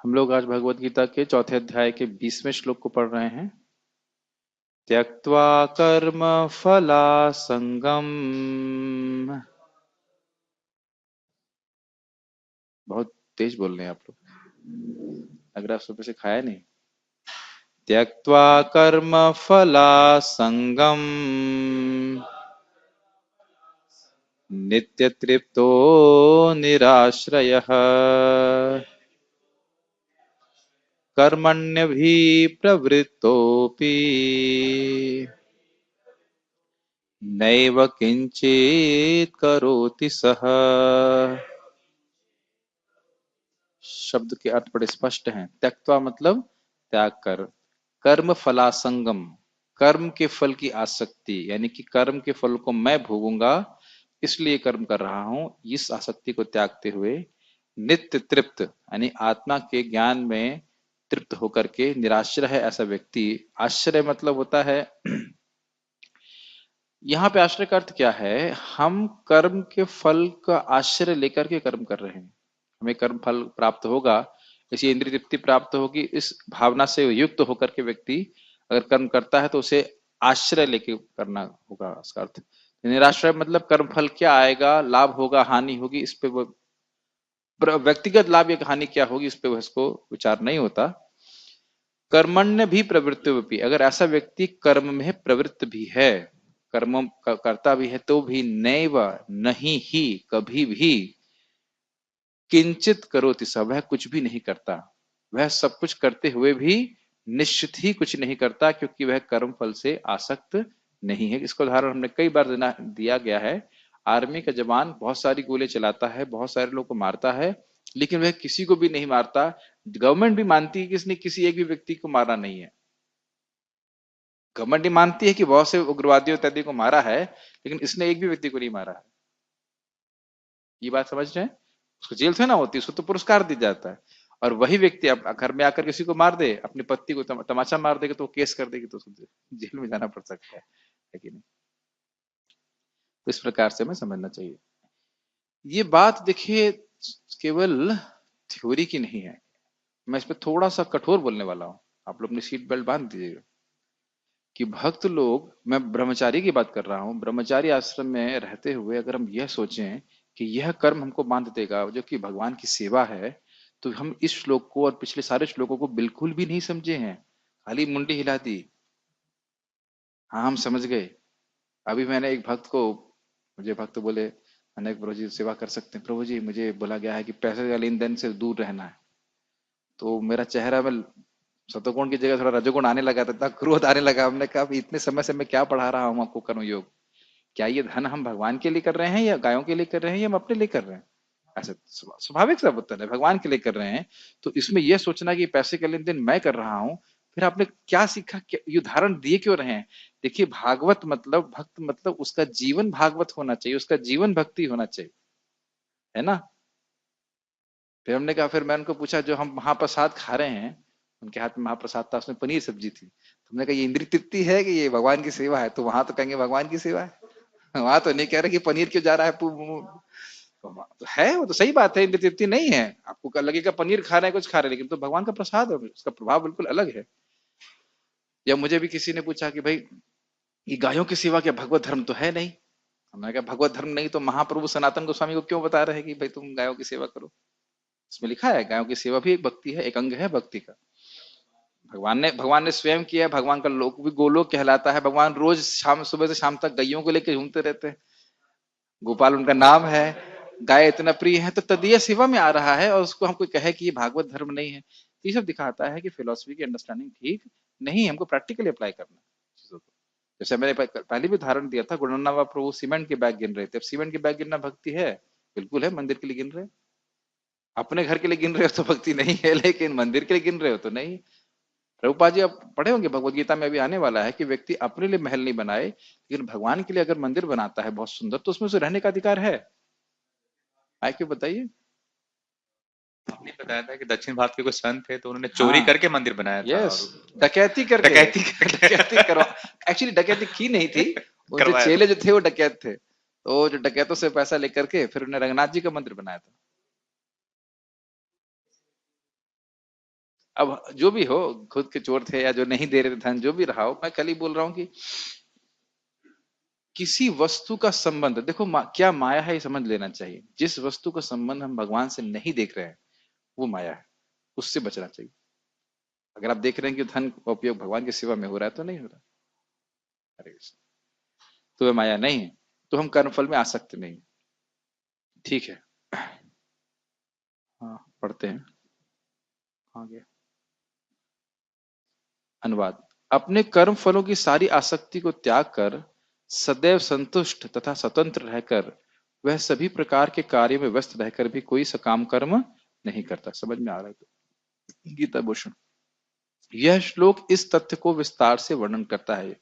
हम लोग आज भगवत गीता के चौथे अध्याय के 20वें श्लोक को पढ़ रहे हैं। त्यक्त्वा कर्म फलासंगम। बहुत तेज बोल रहे हैं आप लोग, अगर आप सुबह से खाया नहीं। त्यक्त्वा कर्म फलासंगम नित्य तृप्तो निराश्रयः कर्मण्यभिप्रवृत्तोऽपि नैव किंचित करोति सह। शब्द के अर्थ बड़े स्पष्ट हैं। त्यक्त्वा मतलब त्याग कर, कर्म फलासंगम कर्म के फल की आसक्ति, यानी कि कर्म के फल को मैं भोगूंगा इसलिए कर्म कर रहा हूं, इस आसक्ति को त्यागते हुए नित्य तृप्त यानी आत्मा के ज्ञान में तृप्त होकर के निराश्रय है ऐसा व्यक्ति। आश्रय मतलब होता है यहाँ पे आश्रय का अर्थ क्या है? हम कर्म के फल का आश्रय लेकर के कर्म कर रहे हैं। हमें कर्म फल प्राप्त होगा, इसी इंद्रिय तृप्ति प्राप्त होगी, इस भावना से युक्त होकर के व्यक्ति अगर कर्म करता है तो उसे आश्रय लेके करना होगा। इसका अर्थ निराश्रय मतलब कर्म फल क्या आएगा, लाभ होगा हानि होगी, इस पे वो व्यक्तिगत लाभ या हानि क्या होगी इस पे वो इसको विचार नहीं होता। कर्मण्य भी प्रवृत्ति, अगर ऐसा व्यक्ति कर्म में प्रवृत्त भी है, कर्म करता भी है, तो भी नैव नहीं ही कभी भी किंचित करोति स वह कुछ भी नहीं करता। वह सब कुछ करते हुए भी निश्चित ही कुछ नहीं करता, क्योंकि वह कर्म फल से आसक्त नहीं है। इसका उदाहरण हमने कई बार दिया गया है। आर्मी का जवान बहुत सारी गोली चलाता है, बहुत सारे लोगों को मारता है, लेकिन वह किसी को भी नहीं मारता। गवर्नमेंट भी मानती है कि इसने किसी एक भी व्यक्ति को मारा नहीं है। गवर्नमेंट मानती है कि बहुत से उग्रवादियों इत्यादि को मारा है, लेकिन इसने एक भी व्यक्ति को नहीं मारा है। ये बात समझ रहे हैं? उसको जेल से ना होती, उसको तो पुरस्कार दिया जाता है। और वही व्यक्ति अब घर में आकर किसी को मार दे, अपनी पत्नी को तमाचा मार देगा, तो वो केस कर देगी, तो उसको जेल में जाना पड़ सकता है कि नहीं? तो इस प्रकार से हमें समझना चाहिए। ये बात देखिए केवल थ्योरी की नहीं है। मैं इस पे थोड़ा सा कठोर बोलने वाला हूँ। आप लोग अपनी सीट बेल्ट बांध दीजिएगा। कि भक्त लोग, मैं ब्रह्मचारी की बात कर रहा हूँ, ब्रह्मचारी आश्रम में रहते हुए अगर हम यह सोचें कि यह कर्म हमको बांध देगा जो कि भगवान की सेवा है, तो हम इस श्लोक को और पिछले सारे श्लोकों को बिल्कुल भी नहीं समझे हैं, खाली मुंडी हिला दी। हाँ, हम समझ गए। अभी मैंने एक भक्त को, मुझे भक्त बोले, मैंने प्रभु जी सेवा कर सकते हैं? प्रभु जी मुझे बोला गया है कि पैसे का लेन देन से दूर रहना है। तो मेरा चेहरा में सतोगुण की जगह थोड़ा रजोगुण आने लगा था, इतना क्रोध आने लगा। हमने कहा अभी इतने समय से मैं क्या पढ़ा रहा हूँ आपको कर्म योग, क्या ये धन हम भगवान के लिए कर रहे हैं या गायों के लिए कर रहे हैं या हम अपने लिए कर रहे हैं? ऐसे स्वाभाविक सा उत्तर है, भगवान के लिए कर रहे हैं। तो इसमें यह सोचना कि पैसे का लेन देन मैं कर रहा हूं, फिर आपने क्या सीखा, ये उदाहरण दिए क्यों रहे हैं? देखिए, भागवत मतलब, भक्त मतलब उसका जीवन भागवत होना चाहिए, उसका जीवन भक्ति होना चाहिए, है ना? फिर हमने कहा, फिर मैं उनको पूछा, जो हम महाप्रसाद खा रहे हैं, उनके हाथ में महाप्रसाद था, उसमें पनीर सब्जी थी। तो हमने कहा ये इंद्रिय तृप्ति है कि ये भगवान की सेवा है? तो वहां तो कहेंगे भगवान की सेवा है। वहां तो नहीं कह रहे कि पनीर क्यों जा रहा है तो है, वो तो सही बात है, इंद्रिय तृप्ति नहीं है। आपको क्या लगेगा पनीर खा रहे हैं, कुछ खा रहे हैं, लेकिन तो भगवान का प्रसाद है, उसका प्रभाव बिल्कुल अलग है। या मुझे भी किसी ने पूछा कि भाई ये गायों की सेवा क्या भगवत धर्म तो है नहीं? हमने कहा भगवत धर्म नहीं तो महाप्रभु सनातन गोस्वामी को क्यों बता रहे हैं कि भाई तुम गायों की सेवा करो? इसमें लिखा है गायों की सेवा भी एक भक्ति है, एक अंग है भक्ति का। भगवान ने स्वयं किया है, भगवान का लोक भी गोलोक कहलाता है। भगवान रोज शाम, सुबह से शाम तक गायों को लेकर घूमते रहते हैं। गोपाल उनका नाम है। गाय इतना प्रिय है तो तदीय सेवा में आ रहा है, और उसको हम कोई कहे कि ये भागवत धर्म नहीं है, तो ये सब दिखाता है कि फिलोसफी की अंडरस्टैंडिंग ठीक नहीं है। हमको प्रैक्टिकली अप्लाई करना है चीजों को। जैसे मैंने पहले भी उदाहरण दिया था, गुणन्नावा प्रभु सीमेंट के बैग गिन रहे थे। अब सीमेंट के बैग गिनना भक्ति है? बिल्कुल है। मंदिर के लिए गिन रहे हैं, अपने घर के लिए गिन रहे हो तो भक्ति नहीं है, लेकिन मंदिर के लिए गिन रहे हो तो नहीं। प्रभुपाद जी आप पढ़े होंगे भगवत गीता में, अभी आने वाला है कि व्यक्ति अपने लिए महल नहीं बनाए, लेकिन भगवान के लिए अगर मंदिर बनाता है बहुत सुंदर, तो उसमें उसे रहने का अधिकार है। आए क्यों बताइए? आपने बताया था कि दक्षिण भारत के कुछ संत थे, तो उन्होंने चोरी हाँ, करके मंदिर बनाया था यस, और डकैती करके। डकैती डकैती करवा, एक्चुअली डकैती की नहीं थी। उनसे करवाया चेले था। जो थे वो डकैत थे, तो जो डकैतों से पैसा लेकर के फिर उन्हें रंगनाथ जी का मंदिर बनाया था। अब जो भी हो, खुद के चोर थे या जो नहीं दे रहे थे धन, जो भी रहा हो, मैं कल ही बोल रहा हूं कि किसी वस्तु का संबंध देखो, क्या माया है ये समझ लेना चाहिए। जिस वस्तु का संबंध हम भगवान से नहीं देख रहे हैं वो माया है, उससे बचना चाहिए। अगर आप देख रहे हैं कि धन का उपयोग भगवान की सेवा में हो रहा है तो नहीं हो रहा, हरे कृष्ण, तो वह माया नहीं है, तो हम कर्मफल में आसक्त नहीं। ठीक है, हाँ पढ़ते हैं आगे। अनुवाद। अपने कर्म फलों की सारी आसक्ति को त्याग कर सदैव संतुष्ट तथा स्वतंत्र रहकर वह सभी प्रकार के कार्यों में व्यस्त रहकर भी कोई सकाम कर्म नहीं करता। समझ में आ रहा है तो? गीता भूषण। यह श्लोक इस तथ्य को विस्तार से वर्णन करता है।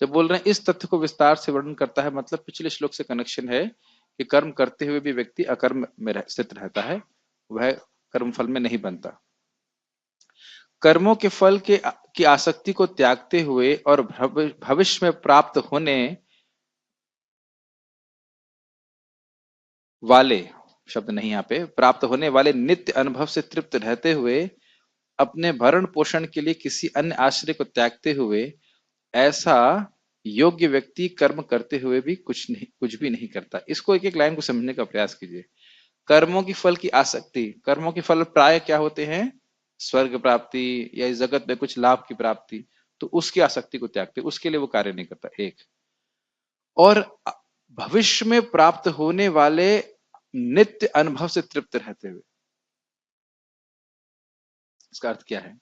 जब बोल रहे हैं इस तथ्य को विस्तार से वर्णन करता है, मतलब पिछले श्लोक से कनेक्शन है कि कर्म करते हुए भी व्यक्ति अकर्म में स्थित रहता है, वह कर्म फल में नहीं बनता। कर्मों के फल के की आसक्ति को त्यागते हुए और भविष्य में प्राप्त होने वाले, शब्द नहीं यहाँ पे, प्राप्त होने वाले नित्य अनुभव से तृप्त रहते हुए अपने भरण पोषण के लिए किसी अन्य आश्रय को त्यागते हुए ऐसा योग्य व्यक्ति कर्म करते हुए भी कुछ भी नहीं करता। इसको एक एक लाइन को समझने का प्रयास कीजिए। कर्मों की फल की आसक्ति, कर्मों के फल प्राय क्या होते हैं? स्वर्ग प्राप्ति या इस जगत में कुछ लाभ की प्राप्ति, तो उसकी आसक्ति को त्यागते, उसके लिए वो कार्य नहीं करता। एक और भविष्य में प्राप्त होने वाले नित्य अनुभव से तृप्त रहते हुए, इसका अर्थ क्या है?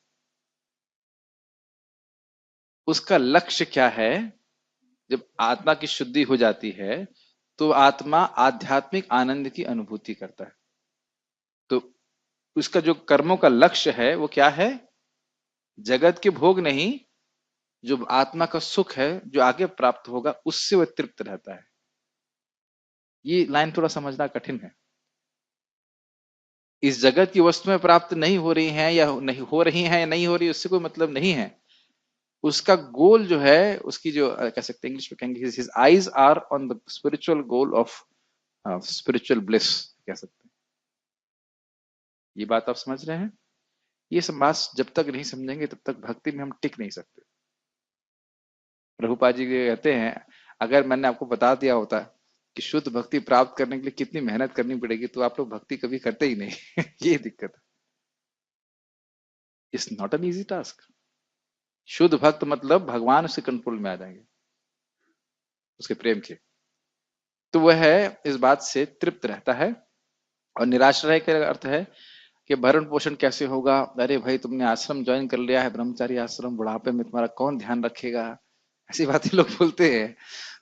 उसका लक्ष्य क्या है? जब आत्मा की शुद्धि हो जाती है तो आत्मा आध्यात्मिक आनंद की अनुभूति करता है। तो उसका जो कर्मों का लक्ष्य है वो क्या है? जगत के भोग नहीं, जो आत्मा का सुख है जो आगे प्राप्त होगा उससे वह तृप्त रहता है। ये लाइन थोड़ा समझना कठिन है। इस जगत की वस्तुएं प्राप्त नहीं हो रही हैं या नहीं हो रही हैं या नहीं हो रही, उससे कोई मतलब नहीं है। उसका गोल जो है, उसकी जो कह सकते हैं, इंग्लिश में कहेंगे his eyes are on the spiritual goal of spiritual bliss, कह सकते हैं। ये बात आप समझ रहे हैं? ये सब बात जब तक नहीं समझेंगे तब तक भक्ति में हम टिक नहीं सकते। प्रभुपाद जी कहते हैं, अगर मैंने आपको बता दिया होता कि शुद्ध भक्ति प्राप्त करने के लिए कितनी मेहनत करनी पड़ेगी तो आप लोग भक्ति कभी करते ही नहीं। ये दिक्कत है। It's not an easy task. शुद्ध भक्त मतलब भगवान उसके कंट्रोल में आ जाएंगे, उसके प्रेम के, तो वह इस बात से तृप्त रहता है। और निराश रहे का अर्थ है कि भरण पोषण कैसे होगा? अरे भाई तुमने आश्रम ज्वाइन कर लिया है, ब्रह्मचारी आश्रम, बुढ़ापे में तुम्हारा कौन ध्यान रखेगा? ऐसी बातें लोग बोलते हैं।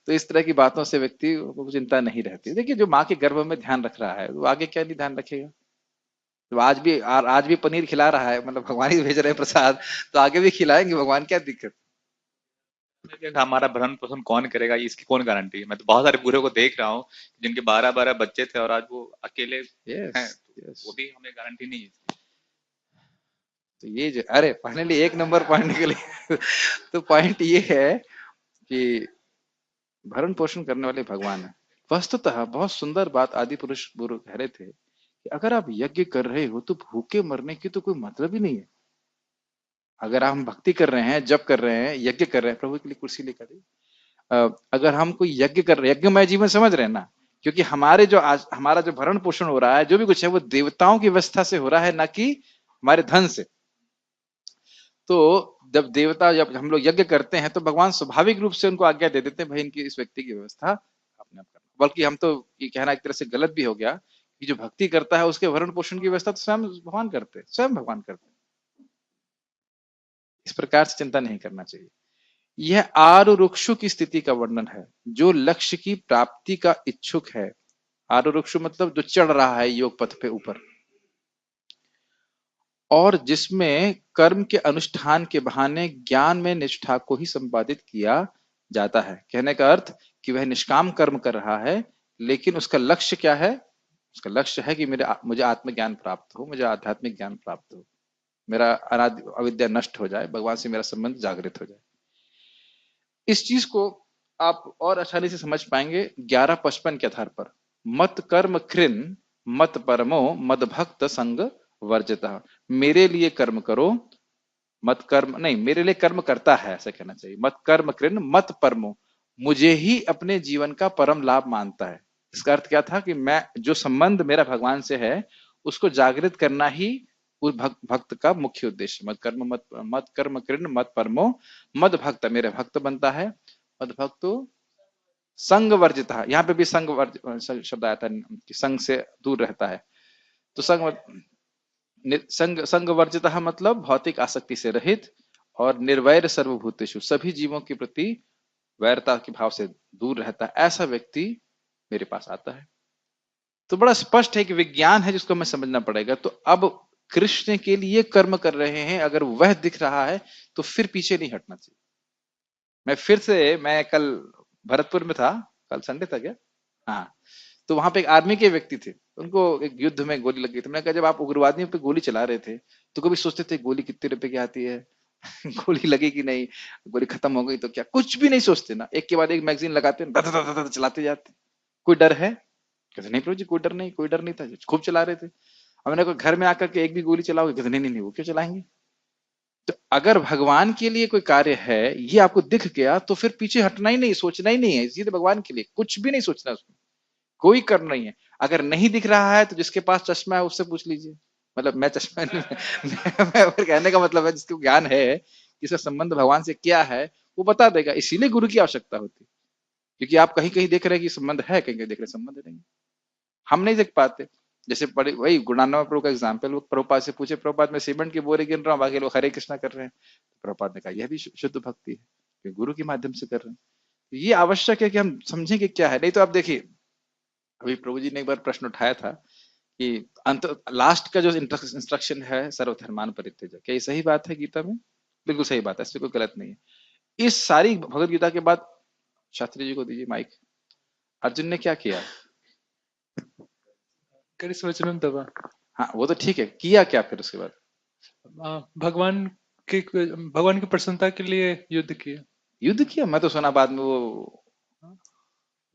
तो इस तरह की बातों से व्यक्ति को चिंता नहीं रहती। देखिए, जो माँ के गर्भ में ध्यान रख रहा है वो आगे क्या नहीं ध्यान रखेगा? तो आज भी पनीर खिला रहा है, मतलब भगवान ही भेज रहे हैं प्रसाद, तो आगे भी खिलाएंगे भगवान, क्या दिक्कत? हमारा भरण पोषण कौन करेगा, ये इसकी कौन गारंटी है? मैं तो बहुत सारे बूढ़े को देख रहा हूँ जिनके 12-12 बच्चे थे और आज वो अकेले यस, हैं, तो यस। वो भी हमें गारंटी नहीं है। तो ये जो, अरे फाइनली एक नंबर पॉइंट के लिए तो पॉइंट ये है कि भरण पोषण करने वाले भगवान है। वस्तुतः बहुत सुंदर बात आदि पुरुष गुरु कह रहे थे कि अगर आप यज्ञ कर रहे हो तो भूखे मरने की तो कोई मतलब ही नहीं है। अगर हम भक्ति कर रहे हैं, जप कर रहे हैं, यज्ञ कर रहे हैं, प्रभु के लिए कुर्सी लेकर अगर हम कोई यज्ञ कर रहे हैं, यज्ञमय जीवन समझ रहे हैं ना, क्योंकि हमारे जो आज हमारा जो भरण पोषण हो रहा है, जो भी कुछ है वो देवताओं की व्यवस्था से हो रहा है, ना कि हमारे धन से। तो जब हम लोग यज्ञ करते हैं तो भगवान स्वाभाविक रूप से उनको आज्ञा दे देते हैं, भाई इनकी इस व्यक्ति की व्यवस्था आपने आप करना। बल्कि हम तो ये कहना एक तरह से गलत भी हो गया कि जो भक्ति करता है उसके भरण पोषण की व्यवस्था तो स्वयं भगवान करते हैं, स्वयं भगवान करते हैं। इस प्रकार से चिंता नहीं करना चाहिए। यह आरुरुक्षु की स्थिति का वर्णन है, जो लक्ष्य की प्राप्ति का इच्छुक है। आरुरुक्षु मतलब जो चढ़ रहा है योग पथ पे ऊपर, और जिसमें कर्म के अनुष्ठान के बहाने ज्ञान में निष्ठा को ही संपादित किया जाता है। कहने का अर्थ कि वह निष्काम कर्म कर रहा है, लेकिन उसका लक्ष्य क्या है? उसका लक्ष्य है कि मुझे आत्मज्ञान प्राप्त हो, मुझे आध्यात्मिक ज्ञान प्राप्त हो, मेरा अविद्या नष्ट हो जाए, भगवान से मेरा संबंध जागृत हो जाए। इस चीज को आप और आसानी से समझ पाएंगे 11:55 के आधार पर। मत कर्म कृन मत परमो मद भक्त संग वर्जितः। मेरे लिए कर्म करो मत कर्म नहीं, मेरे लिए कर्म करता है ऐसा कहना चाहिए। मत कर्म कृन मत परमो, मुझे ही अपने जीवन का परम लाभ मानता है। इसका अर्थ क्या था कि मैं जो संबंध मेरा भगवान से है उसको जागृत करना ही उस भक्त का मुख्य उद्देश्य। मत कर्म कृन मत परमो, मद भक्त मेरे भक्त बनता है। मद भक्तो संग वर्जित, यहाँ पे भी संग वर्ज शब्द आया था कि संग से दूर रहता है। तो संग वर्जित मतलब भौतिक आसक्ति से रहित और निर्वैर सर्वभूतेषु, सभी जीवों के प्रति वैरता के भाव से दूर रहता है, ऐसा व्यक्ति मेरे पास आता है। तो बड़ा स्पष्ट है कि विज्ञान है जिसको हमें समझना पड़ेगा। तो अब कृष्ण के लिए कर्म कर रहे हैं, अगर वह दिख रहा है तो फिर पीछे नहीं हटना चाहिए। मैं कल भरतपुर में था, कल संडे था क्या? हाँ, तो वहां पे एक आर्मी के व्यक्ति थे, उनको एक युद्ध में गोली लग गई थी। मैंने कहा जब आप उग्रवादियों पे गोली चला रहे थे तो कभी सोचते थे गोली कितने रुपए की आती है? गोली लगी कि नहीं, गोली खत्म हो गई तो क्या? कुछ भी नहीं सोचते ना, एक के बाद एक मैगजीन लगाते हैं, चलाते जाते। कोई डर है? कहते नहीं प्रभु जी, कोई डर नहीं, कोई डर नहीं था, खूब चला रहे थे। अब मैंने कहा घर में आकर के एक भी गोली चलाओगे? कहते नहीं नहीं नहीं, वो क्यों चलाएंगे? तो अगर भगवान के लिए कोई कार्य है, ये आपको दिख गया तो फिर पीछे हटना ही नहीं, सोचना ही नहीं है, सीधे भगवान के लिए कुछ भी नहीं सोचना उसमें, कोई कर नहीं है। अगर नहीं दिख रहा है तो जिसके पास चश्मा है उससे पूछ लीजिए। मतलब मैं चश्मा नहीं, मैं कहने का मतलब है जिसको ज्ञान है कि इसका संबंध भगवान से क्या है, वो बता देगा। इसीलिए गुरु की आवश्यकता होती है, क्योंकि आप कहीं कहीं देख रहे हैं कि संबंध है, कहीं कहीं देख रहे हैं संबंध नहीं, हम नहीं देख पाते। जैसे बड़े वही गुरु नानक प्रभु का एग्जाम्पल, वो प्रभुपाद से पूछे, प्रभुपाद मैं सीमेंट की बोरे गिन रहा हूँ, बाकी लोग हरे कृष्णा कर रहे हैं। प्रभुपाद ने कहा यह भी शुद्ध भक्ति है, कि गुरु के माध्यम से कर रहे हैं। तो ये आवश्यक है कि हम समझें कि क्या है। नहीं तो आप देखिए, अभी प्रभु जी ने एक बार प्रश्न उठाया था कि अंत लास्ट का जो इंस्ट्रक्शन है सर्वधर्मान परित्यज्य, क्या ये सही बात है गीता में? बिल्कुल सही बात है, इससे कोई गलत नहीं है। इस सारी भगवत गीता के बाद शास्त्री जी को दीजिए माइक, अर्जुन ने क्या किया? करिस्वचनम दबा। हाँ वो तो ठीक है, किया क्या फिर उसके बाद? भगवान भगवान की प्रसन्नता के लिए युद्ध किया। युद्ध किया? मैं तो सुना बाद में वो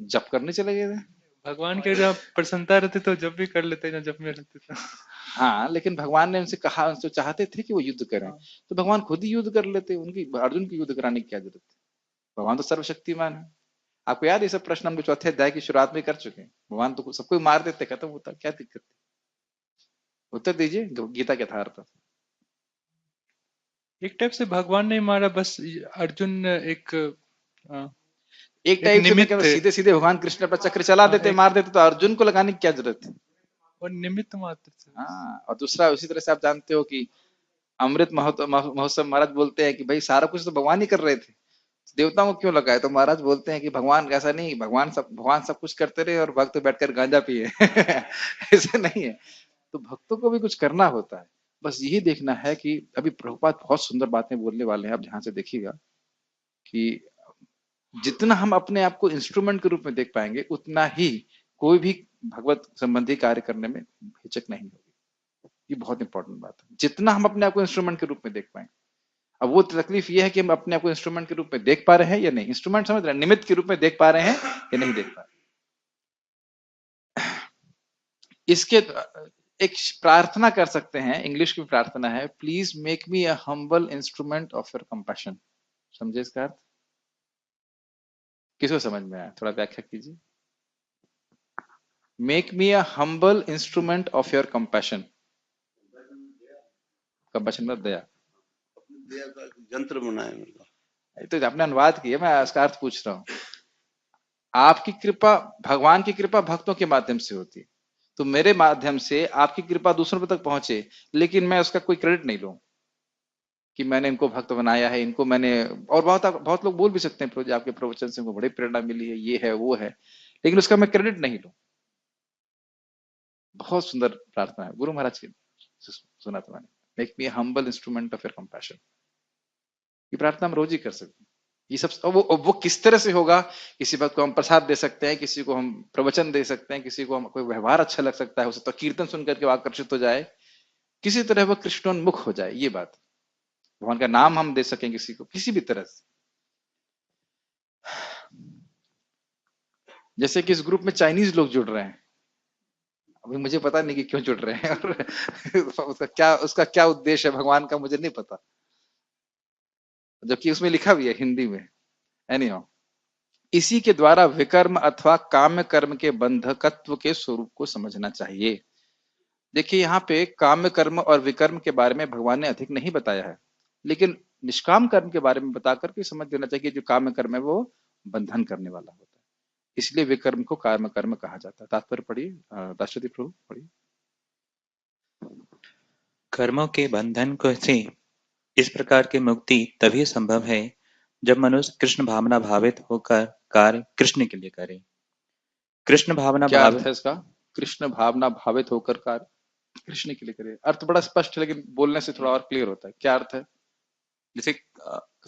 जप करने चले गए थे। भगवान के जब प्रसन्नता रहती तो जब भी कर लेते, जब में रहते थे। हाँ, लेकिन भगवान ने उनसे कहा, उनसे चाहते थे कि वो युद्ध करें, तो भगवान खुद ही युद्ध कर लेते, उनकी अर्जुन की युद्ध कराने की क्या जरूरत थी? भगवान तो सर्वशक्तिमान है। आपको याद है, ये सब प्रश्न हम लोग चौथे अध्याय की शुरुआत में कर चुके हैं। भगवान तो सबको मार देते, खत्म होता, क्या दिक्कत थी? उत्तर दीजिए, गीता क्या था अर्थ? एक टाइप से भगवान ने मारा, बस अर्जुन अ, एक एक टाइप से मैं निमित्त कह रहा थे। सीधे सीधे भगवान कृष्ण पर चक्र चला देते, मार देते, तो अर्जुन को लगाने की क्या जरूरत थी? और निमित्त मात्र थे। हाँ, और दूसरा उसी तरह से आप जानते हो कि अमृत महोत्सव महाराज बोलते हैं कि भाई सारा कुछ तो भगवान ही कर रहे थे, देवताओं को क्यों लगाए? तो महाराज बोलते हैं कि भगवान ऐसा नहीं, भगवान सब कुछ करते रहे और भक्त बैठकर गांजा पिए। ऐसा नहीं है, तो भक्तों को भी कुछ करना होता है। बस यही देखना है कि अभी प्रभुपाद बहुत सुंदर बातें बोलने वाले हैं, आप ध्यान से देखिएगा कि जितना हम अपने आप को इंस्ट्रूमेंट के रूप में देख पाएंगे, उतना ही कोई भी भगवत संबंधी कार्य करने में हिचक नहीं होगी। ये बहुत इंपॉर्टेंट बात है, जितना हम अपने आप को इंस्ट्रूमेंट के रूप में देख पाएंगे। अब वो तकलीफ ये है कि हम अपने आप को इंस्ट्रूमेंट के रूप में देख पा रहे हैं या नहीं, इंस्ट्रूमेंट समझ रहे हैं, निमित्त के रूप में देख पा रहे हैं या नहीं देख पा रहे। इसके एक प्रार्थना कर सकते हैं, इंग्लिश की प्रार्थना है, please make me a humble instrument of your compassion. समझे इसका अर्थ? किसको समझ में आया, थोड़ा व्याख्या कीजिए। Make me a humble instrument of your compassion. Compassion मतलब दया, दया का यंत्र बनाए, मतलब तो आपने अनुवाद किया, मैं इसका अर्थ पूछ रहा हूँ। आपकी कृपा, भगवान की कृपा भक्तों के माध्यम से होती है, तो मेरे माध्यम से आपकी कृपा दूसरों तक पहुंचे, लेकिन मैं उसका कोई क्रेडिट नहीं लूं कि मैंने इनको भक्त बनाया है, इनको मैंने, और बहुत बहुत लोग बोल भी सकते हैं आपके प्रवचन से हमको बड़ी प्रेरणा मिली है, ये है वो है, लेकिन उसका मैं क्रेडिट नहीं लूं। बहुत सुंदर प्रार्थना है गुरु महाराज की, सुना था मैंने, make me humble instrument of your compassion. ये प्रार्थना हम रोज ही कर सकते हैं। ये सब वो किस तरह से होगा? किसी बात को हम प्रसाद दे सकते हैं, किसी को हम प्रवचन दे सकते हैं, किसी को हम कोई व्यवहार अच्छा लग सकता है, हो सकता है कीर्तन सुनकर के वो आकर्षित हो जाए, किसी तरह वह कृष्णोन्मुख हो जाए, ये बात। भगवान का नाम हम दे सकें किसी को, किसी भी तरह से। जैसे कि इस ग्रुप में चाइनीज लोग जुड़ रहे हैं, अभी मुझे पता नहीं कि क्यों जुड़ रहे हैं और उसका क्या उद्देश्य है भगवान का, मुझे नहीं पता। जबकि उसमें लिखा भी है हिंदी में। एनीहाउ, इसी के द्वारा विकर्म अथवा काम्य कर्म के बंधकत्व के स्वरूप को समझना चाहिए। देखिए यहाँ पे काम्य कर्म और विकर्म के बारे में भगवान ने अधिक नहीं बताया है, लेकिन निष्काम कर्म के बारे में बता करके समझ देना चाहिए जो काम्य कर्म है वो बंधन करने वाला होता है, इसलिए विकर्म को काम्य कर्म कहा जाता है। तात्पर्य पढ़िए, राष्ट्रपति प्रभु पढ़िए। कर्मों के बंधन को से इस प्रकार की मुक्ति तभी संभव है जब मनुष्य कृष्ण भावना भावित होकर कार्य कृष्ण के लिए करे। कृष्ण भावना क्या अर्थ भावित है इसका? कृष्ण भावना भावित होकर कार्य कृष्ण के लिए करे। अर्थ बड़ा स्पष्ट है, लेकिन बोलने से थोड़ा और क्लियर होता है। क्या अर्थ है? जैसे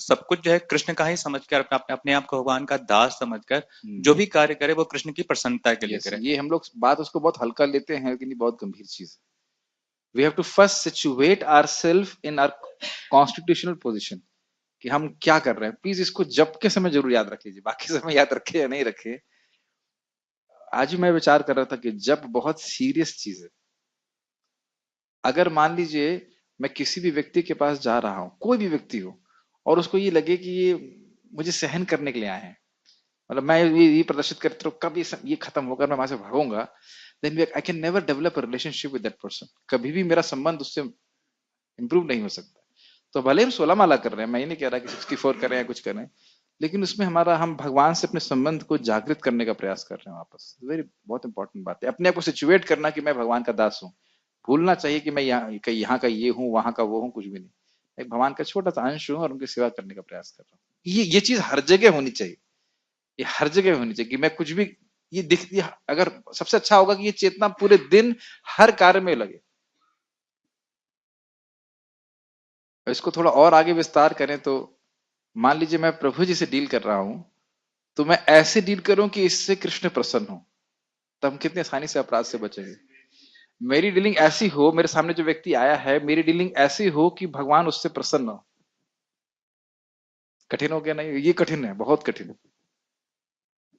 सब कुछ जो है कृष्ण का ही समझकर अपने आप को भगवान का दास समझकर हम्म, जो भी कार्य करे वो कृष्ण की प्रसन्नता के लिए यस, करे। ये हम लोग बात उसको बहुत हल्का लेते हैं, लेकिन ये बहुत गंभीर चीज है। We have to first situate ourselves in our constitutional position कि हम क्या कर रहे हैं। प्लीज इसको जब के समय जरूर याद रख लीजिए, बाकी समय याद रखे या नहीं रखे। आज मैं विचार कर रहा था कि जब बहुत सीरियस चीज है। अगर मान लीजिए मैं किसी भी व्यक्ति के पास जा रहा हूं, कोई भी व्यक्ति हो, और उसको ये लगे कि ये मुझे सहन करने के लिए आए हैं, मतलब मैं ये प्रदर्शित करते रहो, कब ये खत्म होकर मैं वहां से भागूंगा, then I can never develop a relationship with that person. कभी भी मेरा संबंध उससे इंप्रूव नहीं हो सकता। तो भले हम 16 माला कर रहे हैं, मैं ये नहीं कह रहा कि 64 कर रहे हैं, कुछ कर रहे हैं, लेकिन उसमें हमारा हम भगवान से अपने संबंध को जागृत करने का प्रयास कर रहे हैं वापस। वेरी बहुत इंपॉर्टेंट बात है, अपने आप को सिचुएट करना कि मैं भगवान का दास हूँ। भूलना चाहिए कि मैं यहाँ का ये हूँ, वहां का वो हूँ, कुछ भी नहीं। एक भगवान का छोटा सा अंश हूँ और उनकी सेवा करने का प्रयास कर रहा हूँ। ये चीज हर जगह होनी चाहिए, ये हर जगह होनी चाहिए कि मैं कुछ भी ये दिखती, अगर सबसे अच्छा होगा कि ये चेतना पूरे दिन हर कार्य में लगे। इसको थोड़ा और आगे विस्तार करें तो मान लीजिए मैं प्रभु जी से डील कर रहा हूं, तो मैं ऐसे डील करूं कि इससे कृष्ण प्रसन्न हो, तो हम कितनी आसानी से अपराध से बचेंगे। मेरी डीलिंग ऐसी हो, मेरे सामने जो व्यक्ति आया है, मेरी डीलिंग ऐसी हो कि भगवान उससे प्रसन्न हो। कठिन हो गया? नहीं, ये कठिन है, बहुत कठिन है।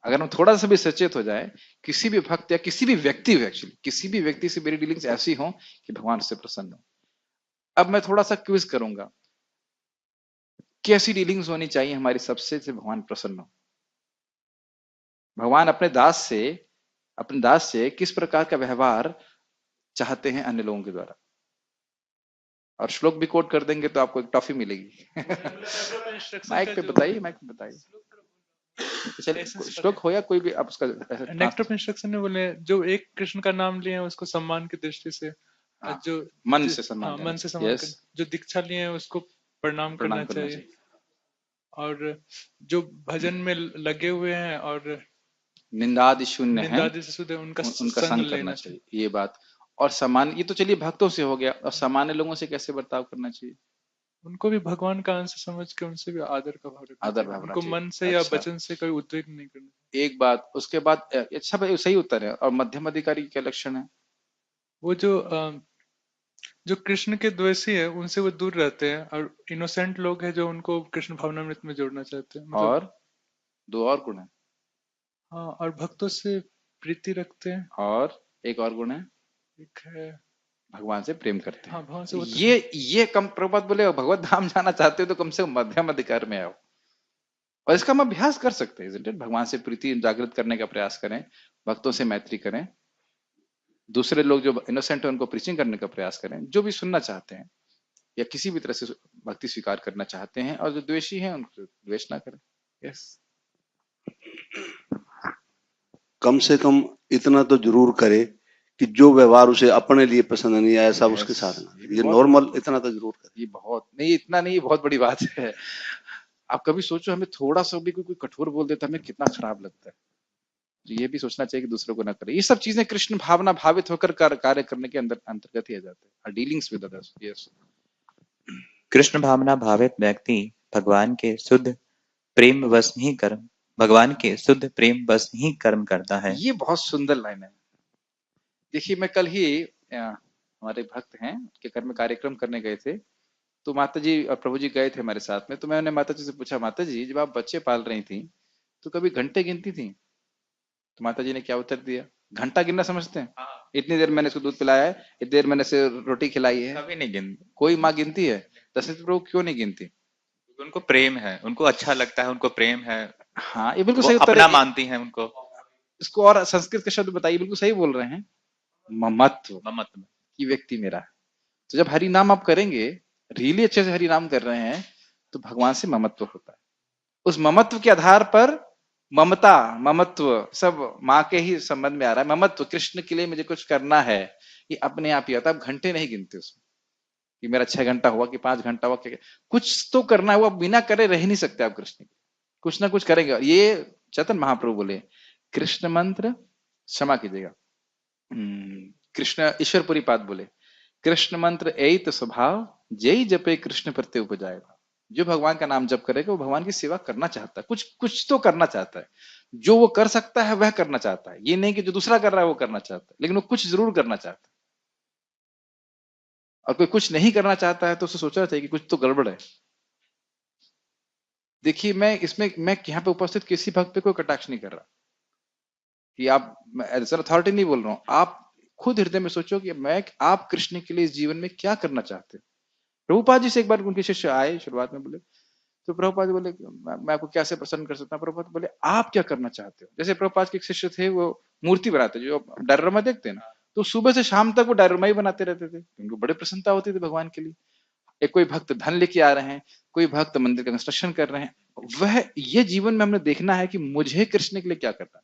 अगर हम थोड़ा सा भी सचेत हो जाए, किसी भी भक्त या किसी भी व्यक्ति हो, एक्चुअली किसी भी व्यक्ति से मेरी डीलिंग्स ऐसी हो कि भगवान उससे प्रसन्न हो। अब मैं थोड़ा सा क्विज करूंगा, कैसी डीलिंग्स होनी चाहिए हमारी सबसे से भगवान प्रसन्न हो। भगवान अपने दास से किस प्रकार का व्यवहार चाहते हैं अन्य लोगों के द्वारा। और श्लोक भी कोट कर देंगे तो आपको एक टॉफी मिलेगी। माइक पे बताइए, माइक पे बताइए। चलिए, श्लोक हो या कोई भी आप उसका नेक्स्ट ऑफ इंस्ट्रक्शन में बोले जो एक कृष्ण का नाम लिए हैं उसको सम्मान की दृष्टि से, हाँ, जो मन से सम्मान हाँ, करना मन से चाहिए। सम्मान यस, जो दीक्षा लिए हैं उसको प्रणाम करना चाहिए। और जो भजन में लगे हुए हैं और निंदादि शून्य है, निंदादि से शुद्ध है, उनका उनका संग संग लेना करना चाहिए, ये बात। और सामान्य, ये तो चलिए भक्तों से हो गया, और सामान्य लोगों से कैसे बर्ताव करना चाहिए? उनको भी भगवान का अंश समझ के उनसे भी आदर का भाव रखना आदर चाहिए। भाव उनको चाहिए। मन से या अच्छा, वचन से कोई उद्वेग नहीं करना। एक बात, उसके बाद अच्छा भाई सही उत्तर है। और मध्यम अधिकारी क्या लक्षण है? वो जो कृष्ण के द्वेषी है उनसे वो दूर रहते हैं, और इनोसेंट लोग हैं जो उनको कृष्ण भावनामृत में जोड़ना चाहते हैं, मतलब और दो और गुण है, हाँ, और भक्तों से प्रीति रखते हैं। और एक और गुण है, एक है भगवान से प्रेम करते हाँ, हैं। भगवान से वो तो ये कम, प्रभुपाद बोले भगवत धाम जाना चाहते हो तो कम से कम मध्यम अधिकार में आओ। और इसका हम अभ्यास कर सकते हैं, isn't it? भगवान से प्रीति जागृत करने का प्रयास करें, भक्तों से मैत्री करें, दूसरे लोग जो इनोसेंट है उनको प्रीचिंग करने का प्रयास करें, जो भी सुनना चाहते हैं या किसी भी तरह से भक्ति स्वीकार करना चाहते हैं, और जो द्वेषी हैं उनको द्वेष ना करें। यस, कम से कम इतना तो जरूर करे कि जो व्यवहार उसे अपने लिए पसंद नहीं आया सब उसके साथ ना, ये नॉर्मल इतना तो जरूर करे। ये बहुत नहीं, इतना नहीं, ये बहुत बड़ी बात है। आप कभी सोचो, हमें थोड़ा सा भी कोई कठोर बोल देता है, हमें कितना खराब लगता है। तो ये भी सोचना चाहिए कि दूसरों को ना करे। ये सब चीजें कृष्ण भावना भावित होकर कार्य करने के अंदर अंतर्गत ही आ जाते हैं, dealings with others. Yes, Krishna भावना भावित व्यक्ति भगवान के शुद्ध प्रेम वश ही कर्म भगवान के शुद्ध प्रेम वश ही कर्म करता है। ये बहुत सुंदर लाइन है। देखिए, मैं कल ही हमारे भक्त हैं के घर में कार्यक्रम करने गए थे, तो माता जी और प्रभु जी गए थे हमारे साथ में। तो मैंने माता जी से पूछा, माता जी जब आप बच्चे पाल रही थी तो कभी घंटे गिनती थी? तो माता जी ने क्या उत्तर दिया? घंटा गिनना समझते हैं? हाँ। इतनी देर मैंने इसको दूध पिलाया है, इतनी देर मैंने इसे रोटी खिलाई है। कभी नहीं गिन कोई माँ गिनती है? दशरथ प्रभु क्यों नहीं गिनती? उनको प्रेम है, उनको अच्छा लगता है, उनको प्रेम है, हाँ, ये बिल्कुल वो सही उत्तर अपना है। मानती हैं उनको। इसको और संस्कृत के शब्द बताइए, बिल्कुल सही बोल रहे हैं। ममत्व, ममत्व में। कि व्यक्ति मेरा है। तो जब हरि नाम आप करेंगे, रियली अच्छे से हरि नाम कर रहे हैं, तो भगवान से ममत्व होता है। उस ममत्व के आधार पर ममता, ममत्व सब माँ के ही संबंध में आ रहा है। ममत्व, कृष्ण के लिए मुझे कुछ करना है, ये अपने आप ही आता है। आप घंटे नहीं गिनते उसमें कि मेरा 6 घंटा हुआ कि 5 घंटा हुआ, कुछ तो करना है। वो आप बिना करे रह नहीं सकते। आप कृष्ण के कुछ ना कुछ करेंगे। और ये चैतन्य महाप्रभु बोले, कृष्ण मंत्र, क्षमा कीजिएगा, कृष्ण ईश्वरपुरी पाद बोले, कृष्ण मंत्र एत स्वभाव, जय जपे कृष्ण प्रत्यय उपजाएगा। जो भगवान का नाम जप करेगा वो भगवान की सेवा करना चाहता है, कुछ कुछ तो करना चाहता है। जो वो कर सकता है वह करना चाहता है, ये नहीं कि जो दूसरा कर रहा है वो करना चाहता है, लेकिन वो कुछ जरूर करना चाहता है। और कोई कुछ नहीं करना चाहता है तो उसे सोचना चाहिए कि कुछ तो गड़बड़ है। देखिए, मैं यहाँ पे उपस्थित किसी भक्त पे कोई कटाक्ष नहीं कर रहा कि आप, एज एन अथॉरिटी नहीं बोल रहा हूँ। आप खुद हृदय में सोचो कि आप कृष्ण के लिए इस जीवन में क्या करना चाहते हैं। प्रभुपाद जी से एक बार उनके शिष्य आए, शुरुआत में बोले, तो प्रभुपाद जी बोले, मैं आपको कैसे प्रसन्न कर सकता हूँ। प्रभुपाद बोले, आप क्या करना चाहते हो। जैसे प्रभुपाद के एक शिष्य थे, वो मूर्ति बनाते, जो डायरोमा देखते हैं ना, तो सुबह से शाम तक वो डायरोमा ही बनाते रहते थे। उनको बड़ी प्रसन्नता होती थी भगवान के लिए। एक कोई भक्त धन लेके आ रहे हैं, कोई भक्त मंदिर का कंस्ट्रक्शन कर रहे हैं, वह ये जीवन में हमने देखना है कि मुझे कृष्ण के लिए क्या करना है।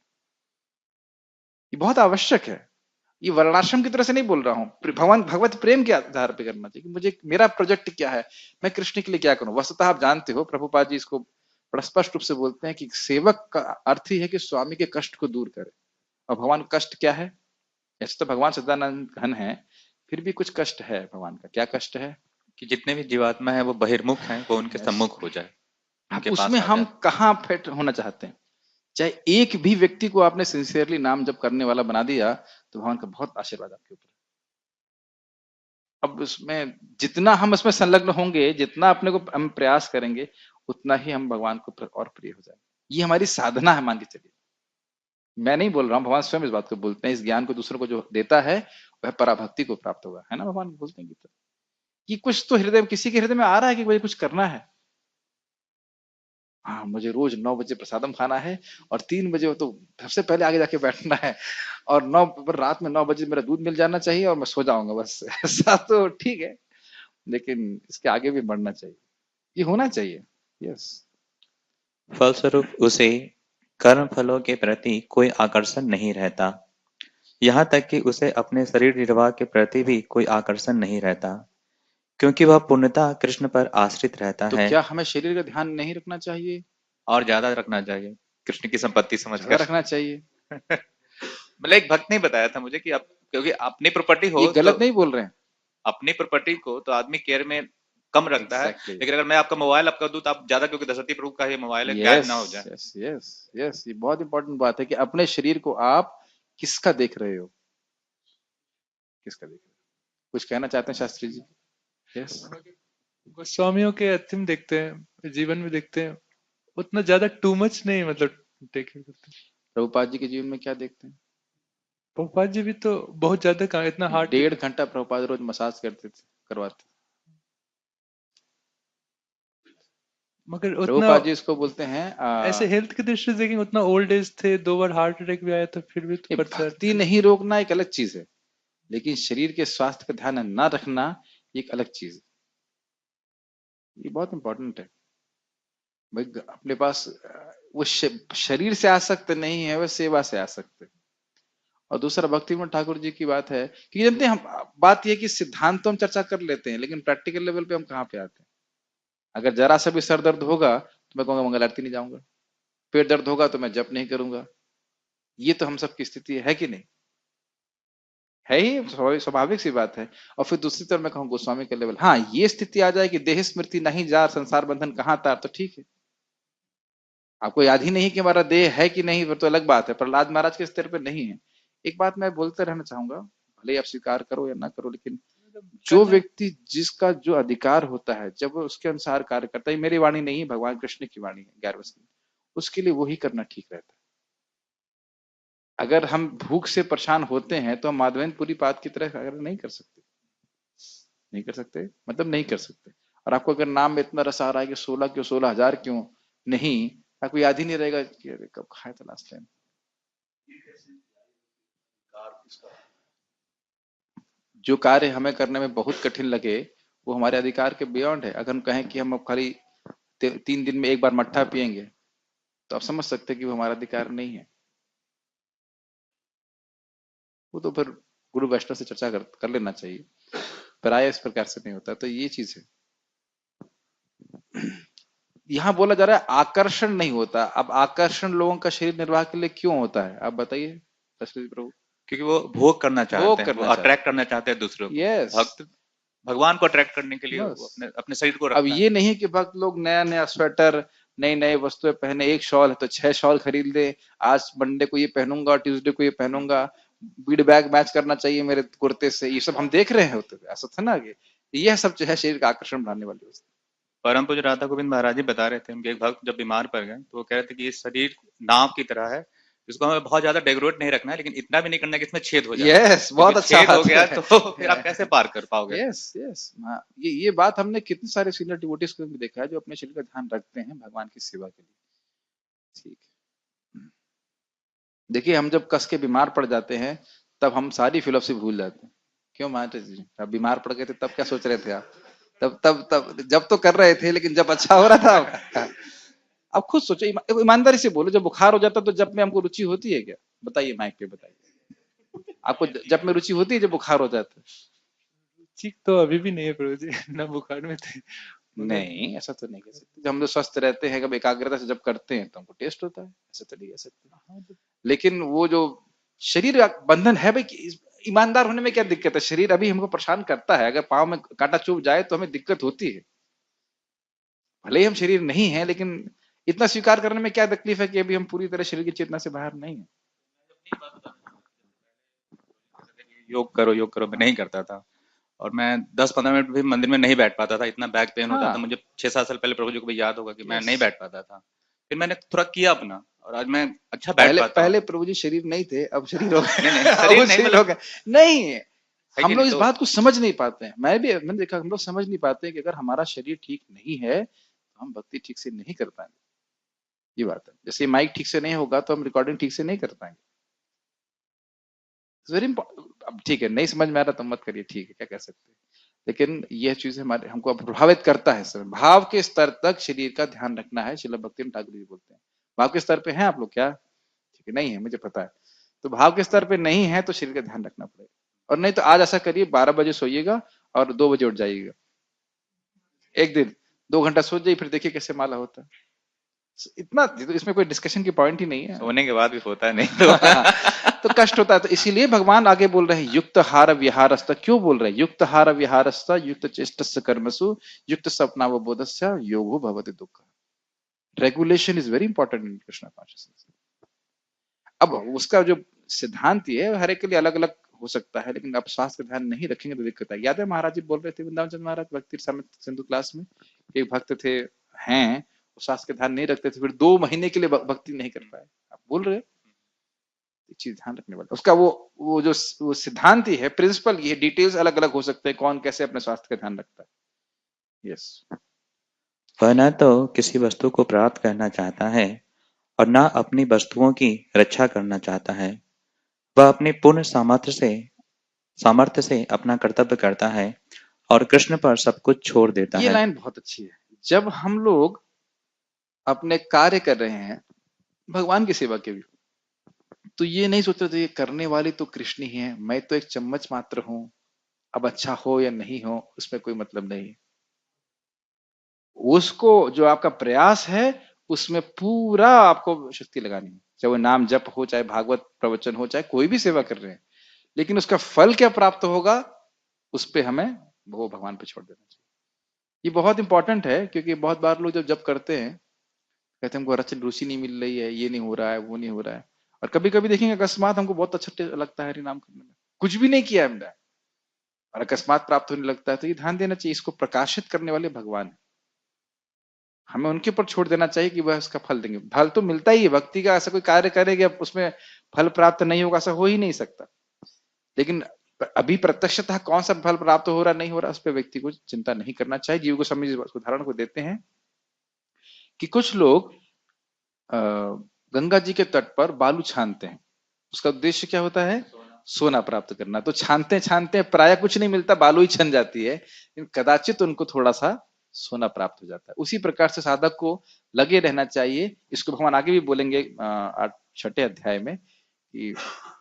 ये बहुत आवश्यक है। ये वर्णाश्रम की तरह से नहीं बोल रहा हूँ, भगवान भगवत प्रेम के आधार पर करना चाहिए कि मुझे मेरा प्रोजेक्ट क्या है, मैं कृष्ण के लिए क्या करूं। वस्तुतः आप जानते हो, प्रभुपाद जी इसको बड़ा स्पष्ट रूप से बोलते हैं कि सेवक का अर्थ ही है कि स्वामी के कष्ट को दूर करे। और भगवान का कष्ट क्या है। ऐसे तो भगवान सच्चिदानंद घन है, फिर भी कुछ कष्ट है भगवान का। क्या कष्ट है। कि जितने भी जीवात्मा है वो बहिर्मुख हैं, वो उनके Yes. सम्मुख हो जाए, अब उनके उसमें पास आ हम जाए। कहाँ फिट होना चाहते हैं। चाहे एक भी व्यक्ति को आपने सिंसियरली नाम जप करने वाला बना दिया, तो भगवान का बहुत आशीर्वाद आपके ऊपर। अब उसमें जितना हम उसमें संलग्न होंगे, जितना अपने को हम प्रयास करेंगे, उतना ही हम भगवान को और प्रिय हो जाएंगे। ये हमारी साधना है, मान के चलिए। मैं नहीं बोल रहा हूँ, भगवान स्वयं इस बात को बोलते हैं, इस ज्ञान को दूसरों को जो देता है वह पराभक्ति को प्राप्त होगा, है ना। भगवान बोलते हैं गीता कि कुछ तो हृदय, किसी के हृदय में आ रहा है कि मुझे कुछ करना है। हाँ, मुझे रोज 9 बजे प्रसादम खाना है, और 3 बजे तो सबसे पहले आगे जाके बैठना है, और रात में 9 बजे मेरा दूध मिल जाना चाहिए और मैं सो जाऊंगा बस। ऐसा तो ठीक है, लेकिन इसके आगे भी बढ़ना चाहिए, ये होना चाहिए। यस। फलस्वरूप उसे कर्म फलों के प्रति कोई आकर्षण नहीं रहता, यहाँ तक कि उसे अपने शरीर निर्वाह के प्रति भी कोई आकर्षण नहीं रहता, क्योंकि वह पूर्णतः कृष्ण पर आश्रित रहता तो है। क्या हमें शरीर का ध्यान नहीं रखना चाहिए। और ज्यादा रखना चाहिए, कृष्ण की संपत्ति ज्यादा समझकर। रखना चाहिए। मतलब एक भक्त ने बताया था मुझे कि आप, क्योंकि अपनी प्रॉपर्टी ये हो तो, गलत नहीं बोल रहे हैं। अपनी प्रॉपर्टी को तो आदमी केयर में कम रखता है। एग्जैक्टली। लेकिन अगर मैं आपका मोबाइल आपका दूं तो आप ज्यादा, क्योंकि दशरथी प्रभु का ये मोबाइल है, गायब यस ना हो जाए। यस यस यस, ये बहुत इंपॉर्टेंट बात है कि अपने शरीर को आप किसका देख रहे हो, किसका देख रहे हो। कुछ कहना चाहते हैं शास्त्री जी। यस। गोस्वामियों के अंतिम देखते हैं, जीवन में देखते हैं, उतना ज्यादा टू मच नहीं, मतलब टेकिंग करते हैं। प्रभुपाद जी के जीवन में क्या देखते हैं। प्रभुपाद जी भी तो बहुत ज्यादा कहा, इतना हार्ड 1.5 घंटा प्रभुपाद रोज मसाज करते थे, करवाते। मगर उतना प्रभुपाद जी इसको बोलते हैं ऐसे हेल्थ की दृष्टि से देखेंगे, उतना ओल्ड एज थे, 2 बार हार्ट अटैक भी आया था, फिर भी तो करता भक्ति है। नहीं रोकना एक अलग चीज है, लेकिन शरीर के स्वास्थ्य का ध्यान न रखना एक अलग चीज है। ये बहुत इंपॉर्टेंट है भाई। अपने पास वो शरीर से आसक्त नहीं है, वह सेवा से आसक्त है। और दूसरा भक्ति विनोद ठाकुर जी की बात है कि जानते हैं हम, बात यह कि सिद्धांत तो हम चर्चा कर लेते हैं, लेकिन प्रैक्टिकल लेवल पे हम कहाँ पे आते हैं। अगर जरा सा भी सर दर्द होगा तो मैं कहूंगा मंगल आरती नहीं जाऊंगा, पेट दर्द होगा तो मैं जप नहीं करूंगा। ये तो हम सबकी स्थिति है कि नहीं, है ही, स्वाभाविक सी बात है। और फिर दूसरी तरफ मैं कहूँ गोस्वामी का लेवल, हाँ ये स्थिति आ जाए कि देह स्मृति नहीं जार, संसार बंधन कहाँ तार, तो ठीक है। आपको याद ही नहीं कि हमारा देह है कि नहीं, वो तो अलग बात है। प्रहलाद महाराज के स्तर पर नहीं है। एक बात मैं बोलते रहना चाहूंगा, भले आप स्वीकार करो या ना करो, लेकिन जो व्यक्ति जिसका जो अधिकार होता है, जब वो उसके अनुसार कार्य करता है, मेरी वाणी नहीं है, भगवान कृष्ण की वाणी है 11वें स्कंद, उसके लिए वही करना ठीक रहता है। अगर हम भूख से परेशान होते हैं तो हम माधवेंद्र पुरी पाद की तरह अगर नहीं कर सकते, नहीं कर सकते मतलब नहीं कर सकते। और आपको अगर नाम में इतना रस आ रहा है कि 16 क्यों, 16,000 क्यों नहीं, आपको याद ही नहीं रहेगा कि अरे कब खाया था लास्ट टाइम। जो कार्य हमें करने में बहुत कठिन लगे वो हमारे अधिकार के बियॉन्ड है। अगर हम कहें कि हम अब खाली 3 दिन में एक बार मट्ठा पिएंगे तो आप समझ सकते हैं कि वो हमारा अधिकार नहीं है। वो तो फिर गुरु वैष्णव से चर्चा कर लेना चाहिए, प्राय इस प्रकार से नहीं होता। तो ये चीज है, यहाँ बोला जा रहा है आकर्षण नहीं होता। अब आकर्षण लोगों का शरीर निर्वाह के लिए क्यों होता है, आप बताइए दशरथ प्रभु। क्योंकि वो भोग करना चाहते भोग हैं, करना वो चाहते अट्रैक्ट करना चाहते हैं दूसरों को। यस, भक्त भगवान को अट्रैक्ट करने के लिए वो बस। अपने अपने शरीर को अब रखता है। ये नहीं कि भक्त लोग नया नया स्वेटर, नई नई वस्तुएं पहने, एक शॉल है तो 6 शॉल खरीद ले, आज मंडे को ये पहनूंगा, ट्यूसडे को ये पहनूंगा, बीड बैग मैच करना चाहिए मेरे कुर्ते से, ये सब हम देख रहे हैं होते हुए, ऐसा था ना कि यह सब जो है शरीर का आकर्षण बढ़ाने वाली वस्तु। परम पूज्य राधा गोविंद महाराज जी बता रहे थे, उनके एक भक्त जब बीमार पड़ गए तो वो कह रहे थे कि ये शरीर नाव की तरह है, इसको हमें बहुत ज्यादा डेकोरेट नहीं रखना है, लेकिन इतना भी नहीं करना है कि इसमें छेद हो जाए। यस, बहुत अच्छा छेद हो बात गया है। तो फिर आप कैसे पार कर पाओगे? यस यस, ये बात हमने कितने सारे सीनियर डिवोटीज को भी देखा है जो अपने शरीर का ध्यान रखते हैं भगवान की सेवा के लिए। ठीक है, देखिए हम जब कस के बीमार पड़ जाते हैं तब हम सारी फिलोसफी भूल जाते हैं। क्यों महाराज जी, आप बीमार पड़ गए थे तब क्या सोच रहे थे आप? तब जब तो कर रहे थे, लेकिन जब अच्छा हो रहा था आपका। अब खुद सोचो, ईमानदारी से बोलो, जब बुखार हो जाता तो जब में हमको रुचि होती है क्या? बताइए, माइक पे बताइए, आपको जब में रुचि होती है जब बुखार हो जाता है? ठीक तो अभी भी नहीं है प्रभु जी, ना बुखार में थे। नहीं, ऐसा तो नहीं कह सकते। जब हम लोग स्वस्थ रहते हैं, कब एकाग्रता से जब करते हैं तो हमको टेस्ट होता है, ऐसा तो नहीं कह सकते। लेकिन वो जो शरीर बंधन है भाई, ईमानदार होने में क्या दिक्कत है? शरीर अभी हमको परेशान करता है, अगर पाँव में कांटा चुभ जाए तो हमें दिक्कत होती है। भले ही हम शरीर नहीं है, लेकिन इतना स्वीकार करने में क्या तकलीफ है कि अभी हम पूरी तरह शरीर की चेतना से बाहर नहीं है। योग करो, मैं नहीं करता था, और मैं 10-15 मिनट भी मंदिर में नहीं बैठ पाता था, इतना बैक पेन होता था मुझे। 6-7 साल पहले प्रभु जी को भी याद होगा कि मैं नहीं बैठ पाता था। फिर मैंने थोड़ा किया अपना, और आज मैं अच्छा बैठ पाता हूं। पहले प्रभु जी शरीर नहीं थे, अब शरीर हो गए। नहीं, शरीर नहीं, शरीर हो गए। नहीं, हम लोग इस तो बात को समझ नहीं पाते हैं। मैंने देखा, हम लोग समझ नहीं पाते हैं कि अगर हमारा शरीर ठीक नहीं है तो हम भक्ति ठीक से नहीं कर पाएंगे। ये बात है, जैसे माइक ठीक से नहीं होगा तो हम रिकॉर्डिंग ठीक से नहीं कर पाएंगे। Very important. अब ठीक है, नहीं समझ में आ रहा तो मत करिए, ठीक है, क्या कह सकते हैं, लेकिन यह चीज हमारे हमको प्रभावित करता है। सर, भाव के स्तर तक शरीर का ध्यान रखना है, श्रील भक्ति ठाकुर जी बोलते हैं। भाव के स्तर पे हैं आप लोग क्या? ठीक है, नहीं है, मुझे पता है। तो भाव के स्तर पे नहीं है तो शरीर का ध्यान रखना पड़ेगा। और नहीं तो आज ऐसा करिए, 12 बजे सोइएगा और 2 बजे उठ जाइएगा। एक दिन 2 घंटा सो जाइए, फिर देखिए कैसे माला होता है। इतना तो इसमें कोई डिस्कशन की पॉइंट ही नहीं है। सोने के बाद भी होता है नहीं तो तो कष्ट होता है। तो इसीलिए भगवान आगे बोल रहे हैं युक्त हार विहारस्थ। क्यों बोल रहे हैं युक्त हार विहारस्थ? युक्त चेष्टस्य कर्मसु युक्त सपनावबोधस्य योगो भवति दुःख। Regulation is very important in Krishna consciousness. अब उसका जो सिद्धांत है हर एक के लिए अलग अलग हो सकता है, लेकिन आप स्वास्थ्य का ध्यान नहीं रखेंगे तो दिक्कत है। याद है महाराज जी बोल रहे थे, वृंदावन चंद्र महाराज भक्ति सिंधु क्लास में, एक भक्त थे, हैं, स्वास्थ्य का ध्यान नहीं रखते थे, फिर 2 महीने के लिए भक्ति नहीं कर पाए। आप बोल रहे, चीज ध्यान रखने वाला उसका वो जो वो सिद्धांत ही है, प्रिंसिपल, ये डिटेल्स अलग अलग हो सकते हैं, कौन कैसे अपने स्वास्थ्य का ध्यान रखता है। यस, वह न तो किसी वस्तु को प्राप्त करना चाहता है और न अपनी वस्तुओं की रक्षा करना चाहता है। वह अपनी पूर्ण सामर्थ्य से अपना कर्तव्य करता है और कृष्ण पर सब कुछ छोड़ देता है। ये लाइन बहुत अच्छी है। जब हम लोग अपने कार्य कर रहे हैं भगवान की सेवा के भी, तो ये नहीं सोच रहे थे करने वाली तो कृष्ण ही है, मैं तो एक चम्मच मात्र हूं, अब अच्छा हो या नहीं हो उसमें कोई मतलब नहीं। उसको जो आपका प्रयास है उसमें पूरा आपको शक्ति लगानी है, चाहे वो नाम जप हो, चाहे भागवत प्रवचन हो, चाहे कोई भी सेवा कर रहे हैं, लेकिन उसका फल क्या प्राप्त होगा उस पे हमें वो भगवान पे छोड़ देना चाहिए। ये बहुत इंपॉर्टेंट है, क्योंकि बहुत बार लोग जब जप करते हैं कहते हैं हमको रुचि नहीं मिल रही है, ये नहीं हो रहा है, वो नहीं हो रहा है। और कभी कभी देखेंगे अकस्मात हमको बहुत अच्छा लगता है हरिनाम करने में, कुछ भी नहीं किया हमने और अकस्मात प्राप्त होने लगता है, तो ये ध्यान देना चाहिए, इसको प्रकाशित करने वाले भगवान है, हमें उनके ऊपर छोड़ देना चाहिए कि वह उसका फल देंगे। फल तो मिलता ही है, भक्ति का ऐसा कोई कार्य करेगा उसमें फल प्राप्त नहीं होगा, ऐसा हो ही नहीं सकता। लेकिन अभी प्रत्यक्षतः कौन सा फल प्राप्त हो रहा नहीं हो रहा, उस पर व्यक्ति को चिंता नहीं करना चाहिए। जीव को समझ उदाहरण को देते हैं कि कुछ लोग गंगा जी के तट पर बालू छानते हैं। उसका उद्देश्य क्या होता है? सोना प्राप्त करना। तो छानते छानते प्राय कुछ नहीं मिलता, बालू ही छन जाती है, लेकिन कदाचित उनको थोड़ा सा सोना प्राप्त हो जाता है। उसी प्रकार से साधक को लगे रहना चाहिए। इसको भगवान आगे भी बोलेंगे 6 अध्याय में कि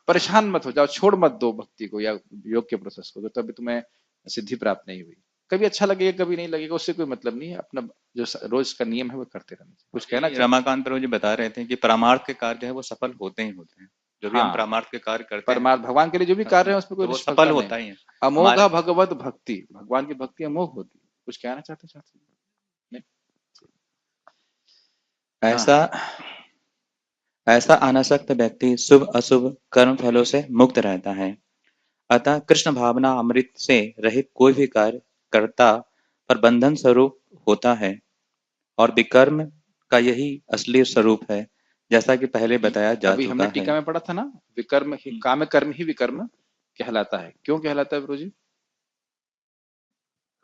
परेशान मत हो जाओ, छोड़ मत दो भक्ति को या योग के प्रोसेस को, तो तभी तुम्हें सिद्धि प्राप्त नहीं हुई। कभी अच्छा लगेगा कभी नहीं लगेगा, उससे कोई मतलब नहीं है। अपना जो रोज का नियम है वो करते रहना चाहिए। कुछ कहना चाहिए? रमाकांत प्रभु जी बता रहे थे कि परमार्थ के कार्य जो है वो सफल होते ही होते हैं। जो भी हम हाँ, परमार्थ के कार्य करते हैं, परमार्थ भगवान के लिए जो भी कार्य है उसमें कोई तो वो निष्फलता सफल नहीं। होता ही है। अमोघा भगवत भक्ति, भगवान की भक्ति अमोघ होती है। कुछ कहना चाहते नहीं? ऐसा अनासक्त व्यक्ति शुभ अशुभ कर्म फलों से मुक्त रहता है। अतः कृष्ण भावना अमृत से रहित कोई भी कार्य करता पर बंधन स्वरूप होता है, और विकर्म का यही असली स्वरूप है, जैसा कि पहले बताया जा अभी चुका हमने है। टीका में पढ़ा था ना, विकर्म ही काम कर्म ही विकर्म कहलाता है। क्यों कहलाता है प्रभु जी?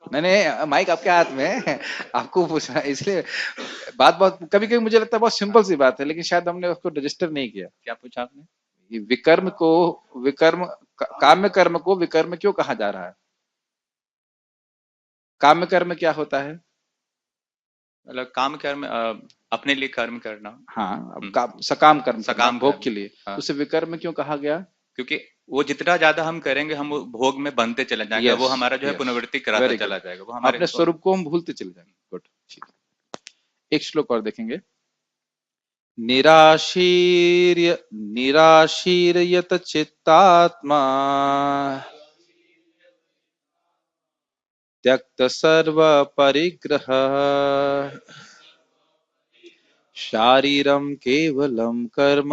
मैंने माइक आपके हाथ में है, आपको पूछना इसलिए। बात बहुत कभी कभी मुझे लगता है बहुत सिंपल सी बात है, लेकिन शायद हमने उसको रजिस्टर नहीं किया। क्या पूछा आपने? ये विकर्म को विकर्म काम्य कर्म को विकर्म क्यों कहा जा रहा है? काम्य कर्म क्या होता है? मतलब काम कर्म, अपने लिए कर्म करना। हाँ, अब सकाम कर्म, सकाम भोग कर्म, के लिए। हाँ। उसे विकर्म क्यों कहा गया? क्योंकि वो जितना ज्यादा हम करेंगे हम वो भोग में बनते चले जाएंगे। Yes, वो हमारा जो है yes, पुनरावृत्ति कराता very चला good। जाएगा। वो हमारे अपने स्वरूप को हम भूलते चले जाएंगे। गुड, ठीक। एक श्लोक और देखेंगे। निराशीर्यत चित्तात्मा त्यक्त सर्व परिग्रह शारीरम केवलम कर्म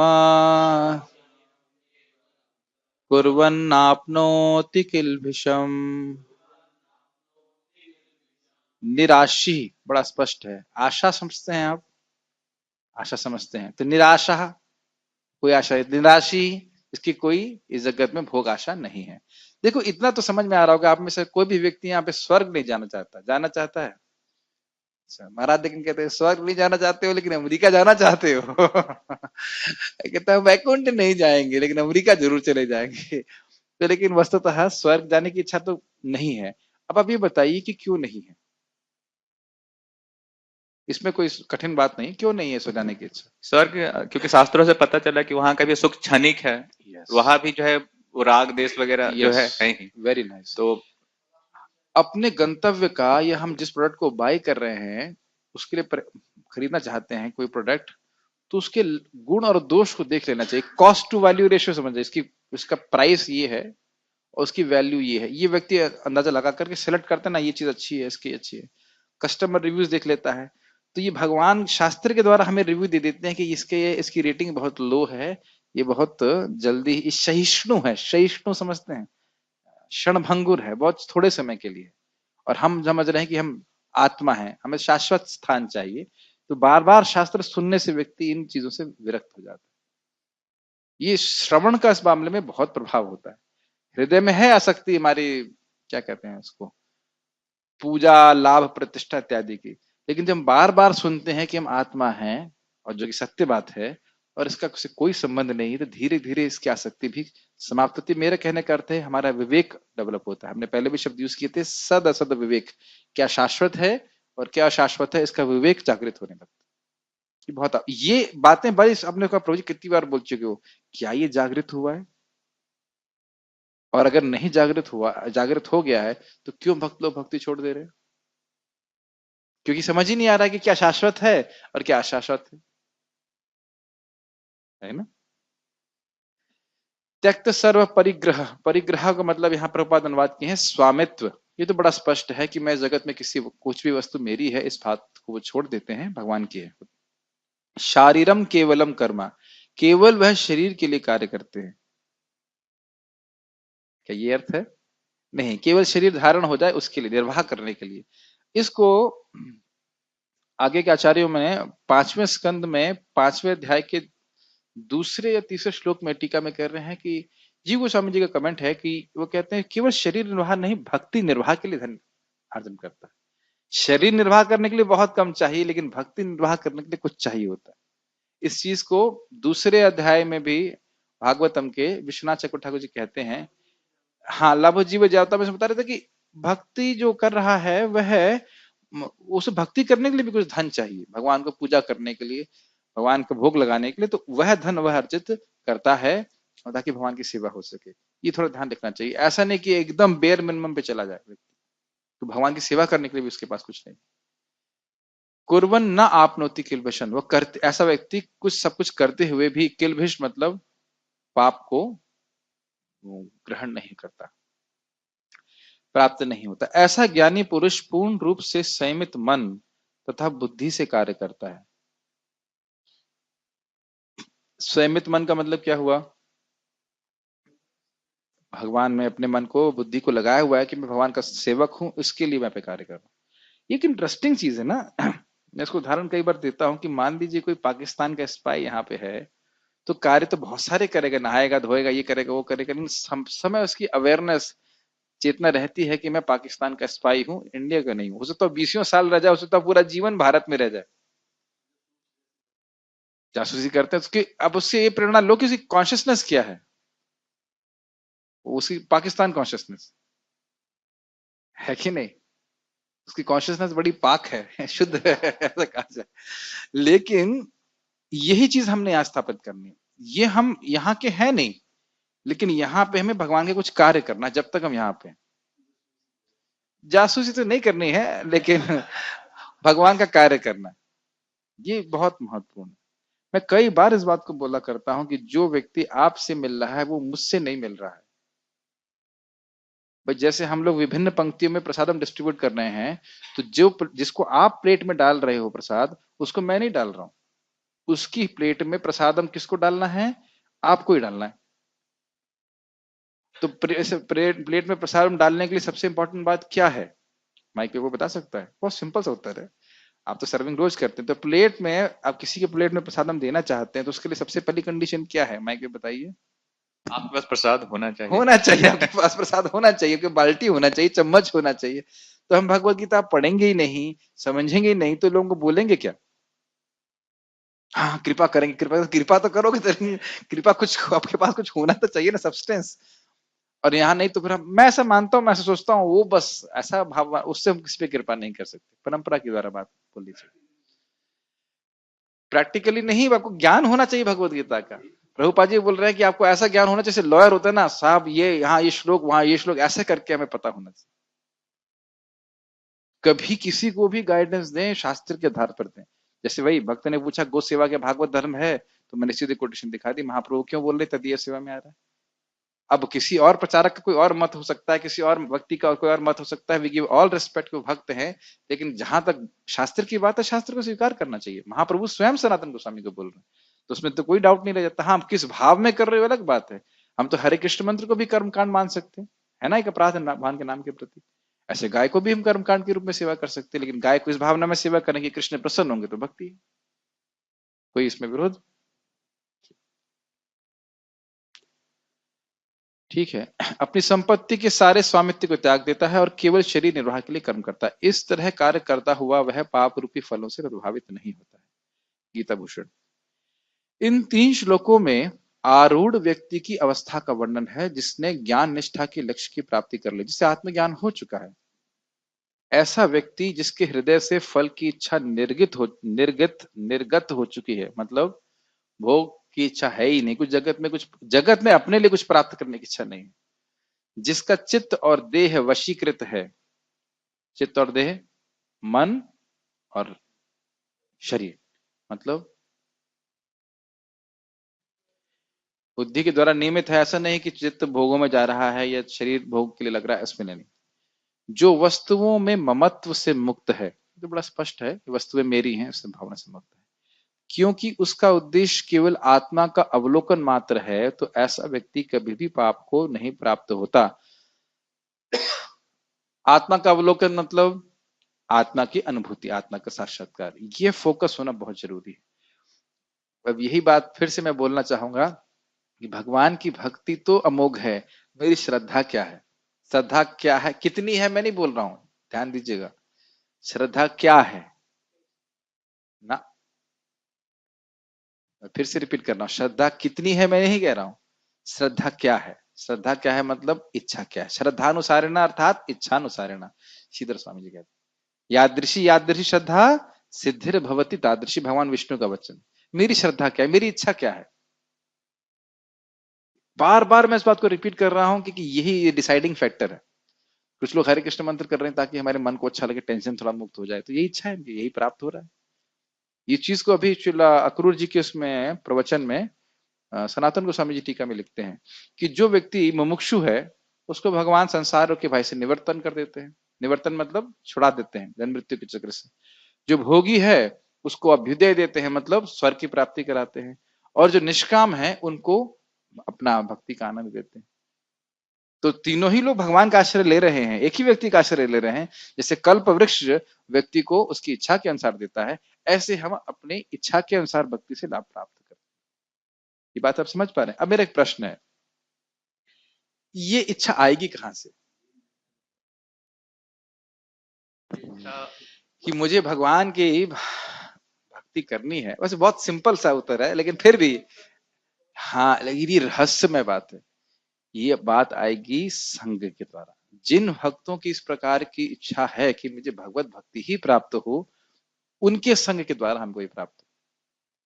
कुर्वन्नाप्नोति किल्बिषम। निराशी बड़ा स्पष्ट है। आशा समझते हैं आप? आशा समझते हैं तो निराशा, कोई आशा, निराशी, इसकी कोई इस जगत में भोग आशा नहीं है। देखो इतना तो समझ में आ रहा होगा आप में से कोई भी व्यक्ति यहाँ पे स्वर्ग नहीं जाना चाहता। जाना चाहता है? अच्छा, महाराज लेकिन कहते हैं स्वर्ग नहीं जाना चाहते हो लेकिन अमेरिका जाना चाहते हो। कहता है वैकुंठ नहीं जाएंगे लेकिन अमेरिका जरूर चले जाएंगे। तो लेकिन वस्तुतः स्वर्ग जाने की इच्छा तो नहीं है। अब आप ये बताइए कि क्यों नहीं है? इसमें कोई कठिन बात नहीं, क्यों नहीं है स्वर्ग जाने की इच्छा? स्वर्ग, क्योंकि शास्त्रों से पता चला कि वहां का भी सुख क्षणिक है। वहां भी जो है वो राग देश वगैरह जो है ही। Very nice. तो अपने गंतव्य का या हम जिस प्रोडक्ट को बाय कर रहे हैं उसके लिए खरीदना चाहते हैं कोई प्रोडक्ट, तो उसके गुण और दोष को देख लेना चाहिए। कॉस्ट टू वैल्यू रेशियो समझ, इसकी इसका प्राइस ये है और उसकी वैल्यू ये है। ये व्यक्ति अंदाजा लगा करके सेलेक्ट करता है ना, ये चीज अच्छी है, इसकी अच्छी है। कस्टमर रिव्यूज देख लेता है। तो ये भगवान शास्त्र के द्वारा हमें रिव्यू दे देते हैं कि इसकी रेटिंग बहुत लो है, ये बहुत जल्दी सहिष्णु है। सहिष्णु समझते हैं? क्षणभंगुर है, बहुत थोड़े समय के लिए। और हम समझ रहे हैं कि हम आत्मा है, हमें शाश्वत स्थान चाहिए। तो बार बार शास्त्र सुनने से व्यक्ति इन चीजों से विरक्त हो जाता है। ये श्रवण का इस मामले में बहुत प्रभाव होता है। हृदय में है आसक्ति हमारी, क्या कहते हैं उसको, पूजा लाभ प्रतिष्ठा इत्यादि की। लेकिन जब हम बार बार सुनते हैं कि हम आत्मा हैं और जो कि सत्य बात है और इसका कोई संबंध नहीं, तो धीरे धीरे इसकी आसक्ति भी समाप्त होती है। मेरे कहने का अर्थ है हमारा विवेक डेवलप होता है। हमने पहले भी शब्द यूज किए थे, सद असद विवेक, क्या शाश्वत है और क्या अशाश्वत है, इसका विवेक जागृत होने लगता है। बहुत ये बातें बड़ी अपने को प्रभु जी कितनी बार बोल चुके हो, क्या ये जागृत हुआ है? और अगर नहीं जागृत हुआ, जागृत हो गया है, तो क्यों भक्त लोग भक्ति छोड़ दे रहे हैं? क्योंकि समझ ही नहीं आ रहा कि क्या शाश्वत है और क्या अशाश्वत है ना? त्यक्त सर्व परिग्रह, परिग्रह का मतलब यहाँ प्रभुपाद अनुवाद किए हैं स्वामित्व। ये तो बड़ा स्पष्ट है कि मैं जगत में किसी कुछ भी वस्तु मेरी है, इस बात को वो छोड़ देते हैं, भगवान की है। शारीरम केवलम कर्मा, केवल वह शरीर के लिए कार्य करते हैं। क्या ये अर्थ है? नहीं, केवल शरीर धारण हो जाए उसके लिए, निर्वाह करने के लिए। इसको आगे के आचार्यों में 5वें स्कंद में 5वें अध्याय के दूसरे या तीसरे श्लोक में टीका में कर रहे हैं कि जीव गोस्वामी जी का कमेंट है कि वो कहते हैं केवल शरीर निर्वाह नहीं, भक्ति निर्वाह के लिए धन अर्जन करता है। शरीर निर्वाह करने के लिए बहुत कम चाहिए, लेकिन भक्ति निर्वाह करने के लिए कुछ चाहिए होता है। इस चीज को दूसरे अध्याय में भी भागवतम के विश्वनाथ चक्रवर्ती ठाकुर जी कहते हैं। हाँ, लाभ जीव जाता में बता रहे थे कि भक्ति जो कर रहा है वह उसे भक्ति करने के लिए भी कुछ धन चाहिए, भगवान को पूजा करने के लिए, भगवान को भोग लगाने के लिए, तो वह धन वह अर्जित करता है ताकि भगवान की सेवा हो सके। ये थोड़ा ध्यान रखना चाहिए। ऐसा नहीं कि एकदम बेयर मिनिमम पे चला जाए व्यक्ति, तो भगवान की सेवा करने के लिए भी उसके पास कुछ नहीं। कुर्वन न आपनोति किलबिषन, वो करते, ऐसा व्यक्ति कुछ सब कुछ करते हुए भी किलबिष मतलब पाप को ग्रहण नहीं करता, प्राप्त नहीं होता। ऐसा ज्ञानी पुरुष पूर्ण रूप से संयमित मन तथा बुद्धि से कार्य करता है। संयमित मन का मतलब क्या हुआ? भगवान में अपने मन को, बुद्धि को लगाया हुआ है कि मैं भगवान का सेवक हूं, इसके लिए मैं पे कार्य कर रहा हूं। ये एक इंटरेस्टिंग चीज है ना। मैं इसको उदाहरण कई बार देता हूं कि मान लीजिए कोई पाकिस्तान का स्पाई यहाँ पे है, तो कार्य तो बहुत सारे करेगा, नहाएगा धोएगा, ये करेगा वो करेगा, लेकिन समय उसकी अवेयरनेस, चेतना रहती है कि मैं पाकिस्तान का स्पाई हूँ, इंडिया का नहीं हूँ। हो सकता है 20 साल रह जाए, हो सकता है पूरा जीवन भारत में रह जाए, जासूसी करते हैं उसकी। अब उससे ये प्रेरणा लो कि उसकी कॉन्शियसनेस क्या है, उसकी पाकिस्तान कॉन्शियसनेस है कि नहीं? उसकी कॉन्शियसनेस बड़ी पाक है, शुद्ध है, ऐसा कहा जाए। लेकिन यही चीज हमने यहाँ स्थापित करनी है। ये हम यहाँ के हैं नहीं, लेकिन यहाँ पे हमें भगवान के कुछ कार्य करना है। जब तक हम यहाँ पे हैं, जासूसी तो नहीं करनी है, लेकिन भगवान का कार्य करना है, ये बहुत महत्वपूर्ण है। मैं कई बार इस बात को बोला करता हूं कि जो व्यक्ति आपसे मिल रहा है वो मुझसे नहीं मिल रहा है। भाई जैसे हम लोग विभिन्न पंक्तियों में प्रसाद हम डिस्ट्रीब्यूट कर रहे हैं, तो जो जिसको आप प्लेट में डाल रहे हो प्रसाद, उसको मैं नहीं डाल रहा हूं। उसकी प्लेट में प्रसादम किसको डालना है? आपको ही डालना है। तो प्लेट में प्रसादम डालने के लिए सबसे इंपॉर्टेंट बात क्या है? माइक पे वो बता सकता है? बहुत सिंपल सा उत्तर है। आप तो सर्विंग रोज करते हैं, तो प्लेट में आप किसी के प्लेट में प्रसादम देना चाहते हैं, तो उसके लिए सबसे पहली कंडीशन क्या है? माइक पे बताइए। आपके पास प्रसाद होना चाहिए। होना चाहिए, आपके पास प्रसाद होना चाहिए, आपकी बाल्टी होना चाहिए, चम्मच होना चाहिए। तो हम भगवत गीता पढ़ेंगे ही नहीं, समझेंगे ही नहीं, तो लोगों को बोलेंगे क्या? हाँ कृपा करेंगे, कृपा तो करोगे तो कृपा कुछ आपके पास कुछ होना तो चाहिए ना, सब्सटेंस। और यहाँ नहीं तो फिर मैं ऐसा मानता हूँ, मैं ऐसा सोचता हूँ, वो बस ऐसा भाव, उससे हम किसी पे कृपा नहीं कर सकते। परंपरा के द्वारा बात बोल लीजिए, प्रैक्टिकली नहीं। आपको ज्ञान होना चाहिए भगवत गीता का। प्रभुपाद जी बोल रहे हैं कि आपको ऐसा ज्ञान होना चाहिए, लॉयर होता है ना साहब, ये यहाँ ये श्लोक वहां ये श्लोक, ऐसे करके हमें पता होना चाहिए। कभी किसी को भी गाइडेंस दें, शास्त्र के आधार पर दें। जैसे वही भक्त ने पूछा गो सेवा के भागवत धर्म है, तो मैंने सीधे कोटेशन दिखा दी, महाप्रभु क्यों बोल रहे तदीय सेवा में आ रहा है। अब किसी और प्रचारक का कोई और मत हो सकता है, किसी और व्यक्ति का कोई और मत हो सकता है, वी गिव ऑल रिस्पेक्ट, को भक्त हैं, लेकिन जहां तक शास्त्र की बात है, शास्त्र को स्वीकार करना चाहिए। महाप्रभु स्वयं सनातन गोस्वामी को बोल रहे हैं, तो उसमें तो कोई डाउट नहीं रह जाता। हाँ, हम किस भाव में कर रहे हो अलग बात है। हम तो हरे कृष्ण मंत्र को भी कर्मकांड मान सकते हैं, है ना, एक अपराध है भगवान के नाम के प्रति। ऐसे गाय को भी हम कर्मकांड के रूप में सेवा कर सकते हैं, लेकिन गाय को इस भावना में सेवा करें कि कृष्ण प्रसन्न होंगे, तो भक्ति है। कोई इसमें विरोध? ठीक है। अपनी संपत्ति के सारे स्वामित्व को त्याग देता है और केवल शरीर निर्वाह के लिए कर्म करता है। इस तरह कार्य करता हुआ वह पाप रूपी फलों से प्रभावित नहीं होता है। गीता भूषण। इन 3 श्लोकों में आरूढ़ व्यक्ति की अवस्था का वर्णन है, जिसने ज्ञान निष्ठा के लक्ष्य की प्राप्ति कर ली, जिसे आत्मज्ञान हो चुका है। ऐसा व्यक्ति जिसके हृदय से फल की इच्छा निर्गत हो चुकी है, मतलब भोग की इच्छा है ही नहीं, कुछ जगत में अपने लिए कुछ प्राप्त करने की इच्छा नहीं, जिसका चित्त और देह वशीकृत है। चित्त और देह, मन और शरीर, मतलब बुद्धि के द्वारा नियमित है। ऐसा नहीं कि चित्त भोगों में जा रहा है या शरीर भोग के लिए लग रहा है, इसमें नहीं। जो वस्तुओं में ममत्व से मुक्त है, तो बड़ा स्पष्ट है कि वस्तुएं मेरी हैं, उससे भावना से मुक्त है, क्योंकि उसका उद्देश्य केवल आत्मा का अवलोकन मात्र है, तो ऐसा व्यक्ति कभी भी पाप को नहीं प्राप्त होता। आत्मा का अवलोकन मतलब आत्मा की अनुभूति, आत्मा का साक्षात्कार, ये फोकस होना बहुत जरूरी है। अब यही बात फिर से मैं बोलना चाहूंगा, कि भगवान की भक्ति तो अमोघ है, मेरी श्रद्धा क्या है? श्रद्धा क्या है, कितनी है, मैं नहीं बोल रहा हूं, ध्यान दीजिएगा। श्रद्धा क्या है ना, मैं फिर से रिपीट कर रहा हूं, श्रद्धा कितनी है मैं नहीं कह रहा हूं, श्रद्धा क्या है। श्रद्धा क्या है मतलब इच्छा क्या है। श्रद्धानुसारेणा अर्थात इच्छानुसारेणा, श्रीधर स्वामी जी कहते हैं। यादृशी यादृशी श्रद्धा सिद्धिर भवति तादृशी, भगवान विष्णु का वचन। मेरी श्रद्धा क्या है, मेरी इच्छा क्या है। बार बार मैं इस बात को रिपीट कर रहा हूं क्योंकि यही डिसाइडिंग फैक्टर है। कुछ लोग हरे कृष्ण मंत्र कर रहे हैं ताकि हमारे मन को अच्छा लगे, टेंशन थोड़ा मुक्त हो जाए, तो यही इच्छा है, यही प्राप्त हो रहा है। ये चीज को अभी अक्रूर जी के उसमें प्रवचन में सनातन गोस्वामी जी टीका में लिखते हैं कि जो व्यक्ति मुमुक्षु है उसको भगवान संसार के भाई से निवर्तन कर देते हैं। निवर्तन मतलब छुड़ा देते हैं जन्म मृत्यु के चक्र से। जो भोगी है उसको अभ्युदय देते हैं, मतलब स्वर्ग की प्राप्ति कराते हैं। और जो निष्काम है उनको अपना भक्ति का आनंद देते हैं। तो तीनों ही लोग भगवान का आश्रय ले रहे हैं, एक ही व्यक्ति का आश्रय ले रहे हैं। जैसे कल्प वृक्ष व्यक्ति को उसकी इच्छा के अनुसार देता है, ऐसे हम अपनी इच्छा के अनुसार भक्ति से लाभ प्राप्त करते हैं। ये बात आप समझ पा रहे हैं। अब मेरा एक प्रश्न है, ये इच्छा आएगी कहां से कि मुझे भगवान की भक्ति करनी है? वैसे बहुत सिंपल सा उत्तर है, लेकिन फिर भी हाँ, लेकिन ये रहस्यमय बात है। ये बात आएगी संग के द्वारा। जिन भक्तों की इस प्रकार की इच्छा है कि मुझे भगवत भक्ति ही प्राप्त हो, उनके संग के द्वारा हमको ये प्राप्त हो।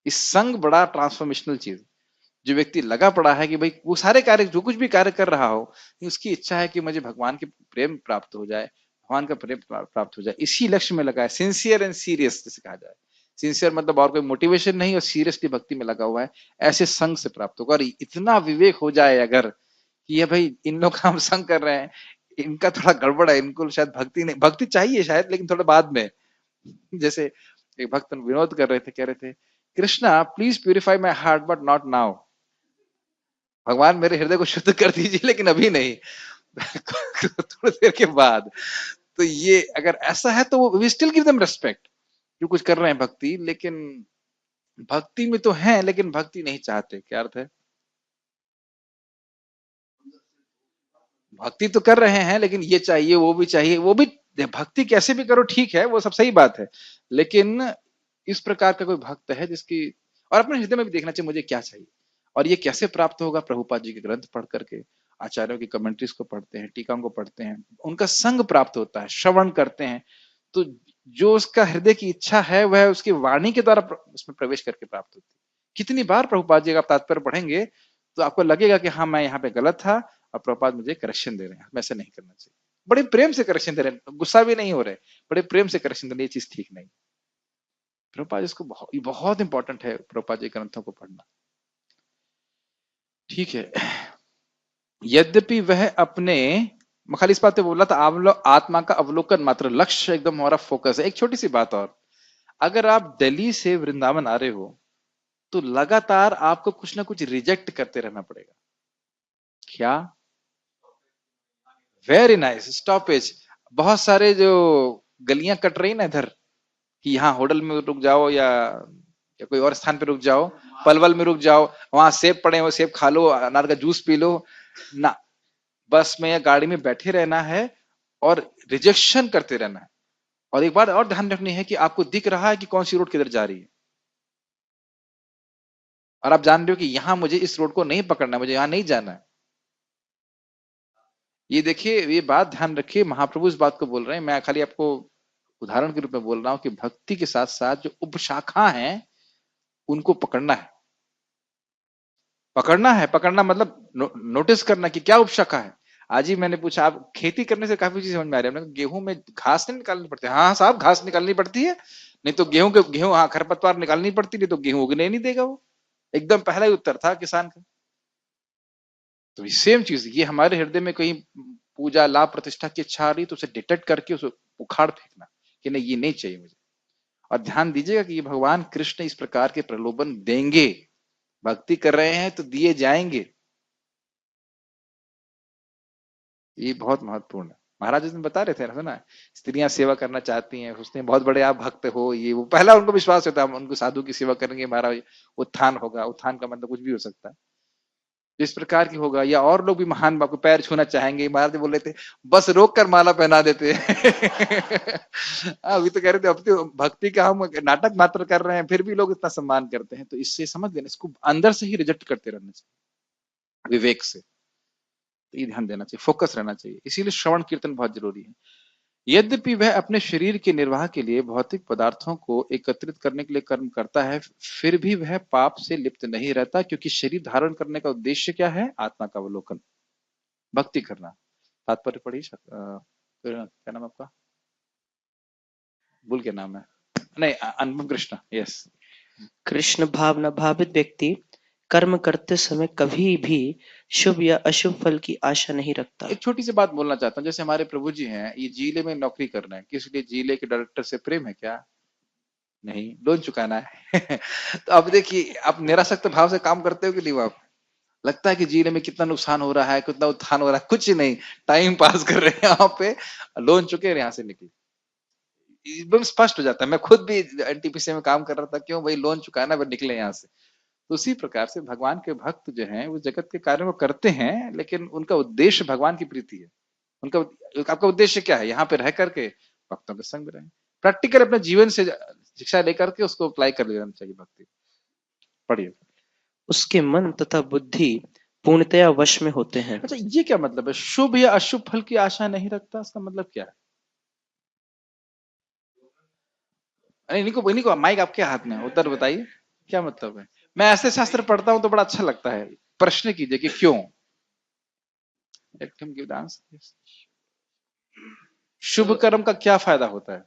इस संग बड़ा ट्रांसफॉर्मेशनल चीज। जो व्यक्ति लगा पड़ा है कि भाई वो सारे कार्य, जो कुछ भी कार्य कर रहा हो, उसकी इच्छा है कि मुझे भगवान के प्रेम प्राप्त हो जाए, भगवान का प्रेम प्राप्त हो जाए, इसी लक्ष्य में लगा है। सिंसियर एंड सीरियस जिसे कहा जाए। सिंसियर मतलब और कोई मोटिवेशन नहीं, और सीरियसली भक्ति में लगा हुआ है, ऐसे संग से प्राप्त होगा। और इतना विवेक हो जाए अगर कि ये भाई इन लोग का हम संग कर रहे हैं, इनका थोड़ा गड़बड़ है, इनको शायद भक्ति नहीं, भक्ति चाहिए शायद लेकिन थोड़ा बाद में। जैसे एक भक्त विनोद कर रहे थे, कह रहे थे Krishna please purify my heart but not now. भगवान मेरे हृदय को शुद्ध कर दीजिए लेकिन अभी नहीं, थोड़ी देर के बाद। तो ये अगर ऐसा है तो we still give them respect, जो कुछ कर रहे हैं भक्ति, लेकिन भक्ति में तो है लेकिन भक्ति नहीं चाहते। क्या अर्थ है? भक्ति तो कर रहे हैं लेकिन ये चाहिए वो भी चाहिए, वो भी भक्ति कैसे भी करो ठीक है, वो सब सही बात है, लेकिन इस प्रकार का कोई भक्त है जिसकी, और अपने हृदय में भी देखना चाहिए मुझे क्या चाहिए। और ये कैसे प्राप्त होगा? प्रभुपाद जी के ग्रंथ पढ़ करके, आचार्यों की कमेंट्रीज को पढ़ते हैं, टीकाओं को पढ़ते हैं, उनका संग प्राप्त होता है, श्रवण करते हैं। तो जो उसका हृदय की इच्छा है वह उसकी वाणी के द्वारा उसमें प्रवेश करके प्राप्त होती है। कितनी बार प्रभुपाद जी का आप तात्पर्य पढ़ेंगे तो आपको लगेगा कि हाँ मैं यहाँ पे गलत था और प्रभुपाद मुझे करेक्शन दे रहे हैं, ऐसा नहीं करना चाहिए। बड़े प्रेम से करेक्शन दे रहे हैं, गुस्सा भी नहीं हो रहे, बड़े प्रेम से करेक्शन दे रहे हैं, ये चीज ठीक नहीं। प्रभुपाद इसको बहुत इंपॉर्टेंट है, प्रभुपाद जी ग्रंथों को पढ़ना। ठीक है, यद्यपि वह अपने, मैं खाली इस बात पे बोला था, आत्मा का अवलोकन मात्र, लक्ष्य एकदम हमारा फोकस है। एक छोटी सी बात और, अगर आप दिल्ली से वृंदावन आ रहे हो तो लगातार आपको कुछ ना कुछ रिजेक्ट करते रहना पड़ेगा। क्या? Very nice, stoppage. बहुत सारे जो गलियां कट रही ना इधर, कि यहाँ होटल में रुक जाओ या कोई और स्थान पे रुक जाओ, पलवल में रुक जाओ, वहां सेब पड़े हो, सेब खा लो, अनार का जूस पी लो ना, बस में या गाड़ी में बैठे रहना है और रिजेक्शन करते रहना है। और एक बात और ध्यान रखनी है कि आपको दिख रहा है कि कौन सी रोड किधर जा रही है, और आप जान रहे हो कि यहां मुझे इस रोड को नहीं पकड़ना है, मुझे यहां नहीं जाना है। ये देखिए, ये बात ध्यान रखिए, महाप्रभु इस बात को बोल रहे हैं, मैं खाली आपको उदाहरण के रूप में बोल रहा हूं कि भक्ति के साथ साथ जो उपशाखा हैं उनको पकड़ना है। पकड़ना है, पकड़ना मतलब नोटिस करना कि क्या उपशाखा है। आज ही मैंने पूछा, आप खेती करने से काफी चीज समझ में आ रही है, गेहूं में घास नहीं निकालनी पड़ती? हाँ साहब, घास निकालनी पड़ती है, नहीं तो गेहूं हाँ खरपतवार निकालनी पड़ती, नहीं तो गेहूं उगने नहीं देगा वो। एकदम पहला ही उत्तर था किसान का। तो सेम चीज, ये हमारे हृदय में कहीं पूजा लाभ प्रतिष्ठा की इच्छा आ रही तो उसे डिटेक्ट करके उसे उखाड़ फेंकना कि नहीं ये नहीं चाहिए मुझे। और ध्यान दीजिएगा कि भगवान कृष्ण इस प्रकार के प्रलोभन देंगे, भक्ति कर रहे हैं तो दिए जाएंगे। ये बहुत महत्वपूर्ण है। महाराज जी बता रहे थे ना, स्त्रियां सेवा करना चाहती हैं, सोचते हैं बहुत बड़े आप भक्त हो, ये वो पहला उनको विश्वास होता है, हम उनको साधु की सेवा करेंगे हमारा उत्थान होगा। उत्थान का मतलब कुछ भी हो सकता है। जिस प्रकार की होगा, या और लोग भी महान बाप को पैर छूना चाहेंगे। महाराज बोल रहे थे बस रोक कर माला पहना देते अभी तो कह रहे थे अब तो भक्ति का हम नाटक मात्र कर रहे हैं, फिर भी लोग इतना सम्मान करते हैं। तो इससे समझ लेना, इसको अंदर से ही रिजेक्ट करते रहना चाहिए विवेक से। तो ये ध्यान देना चाहिए, फोकस रहना चाहिए। इसीलिए श्रवण कीर्तन बहुत जरूरी है। यद्यपि वह अपने शरीर के निर्वाह के लिए भौतिक पदार्थों को एकत्रित करने के लिए कर्म करता है, फिर भी वह पाप से लिप्त नहीं रहता, क्योंकि शरीर धारण करने का उद्देश्य क्या है? आत्मा का अवलोकन, भक्ति करना। तात्पर्य पढ़िए। क्या नाम आपका? भूल के नाम है, नहीं, अनुपम कृष्ण। यस। कृष्ण भावना भावित व्यक्ति कर्म करते समय कभी भी शुभ या अशुभ फल की आशा नहीं रखता। एक छोटी सी बात बोलना चाहता हूँ। जैसे हमारे प्रभु जी हैं, ये जिले में नौकरी कर रहे हैं, किस लिए? जिले के डायरेक्टर से प्रेम है क्या? नहीं, लोन चुकाना है तो अब देखिए, आप निरासक्त भाव से काम करते हो कि नहीं? आप लगता है कि जिले में कितना नुकसान हो रहा है, कितना उत्थान हो रहा है, कुछ नहीं, टाइम पास कर रहे हैं यहाँ पे, लोन चुके और यहाँ से निकले। एकदम स्पष्ट हो जाता है। मैं खुद भी एनटीपीसी में काम कर रहा था, क्यों भाई? लोन चुकाना, बस निकले यहाँ से। तो उसी प्रकार से भगवान के भक्त जो हैं वो जगत के कार्यों को करते हैं, लेकिन उनका उद्देश्य भगवान की प्रीति है। उनका, आपका उद्देश्य क्या है? यहाँ पे रह करके भक्तों के संग में रहें, प्रैक्टिकल अपने जीवन से शिक्षा लेकर के उसको अप्लाई कर लेना चाहिए भक्ति। पढ़िए। उसके मन तथा बुद्धि पूर्णतया वश में होते हैं। अच्छा, ये क्या मतलब है? शुभ या अशुभ फल की आशा नहीं रखता, इसका मतलब क्या है? अरे इनको माइक आपके हाथ में है, उत्तर बताइए क्या मतलब है। मैं ऐसे शास्त्र पढ़ता हूं तो बड़ा अच्छा लगता है। प्रश्न कीजिए कि क्यों। शुभ कर्म का क्या फायदा होता है?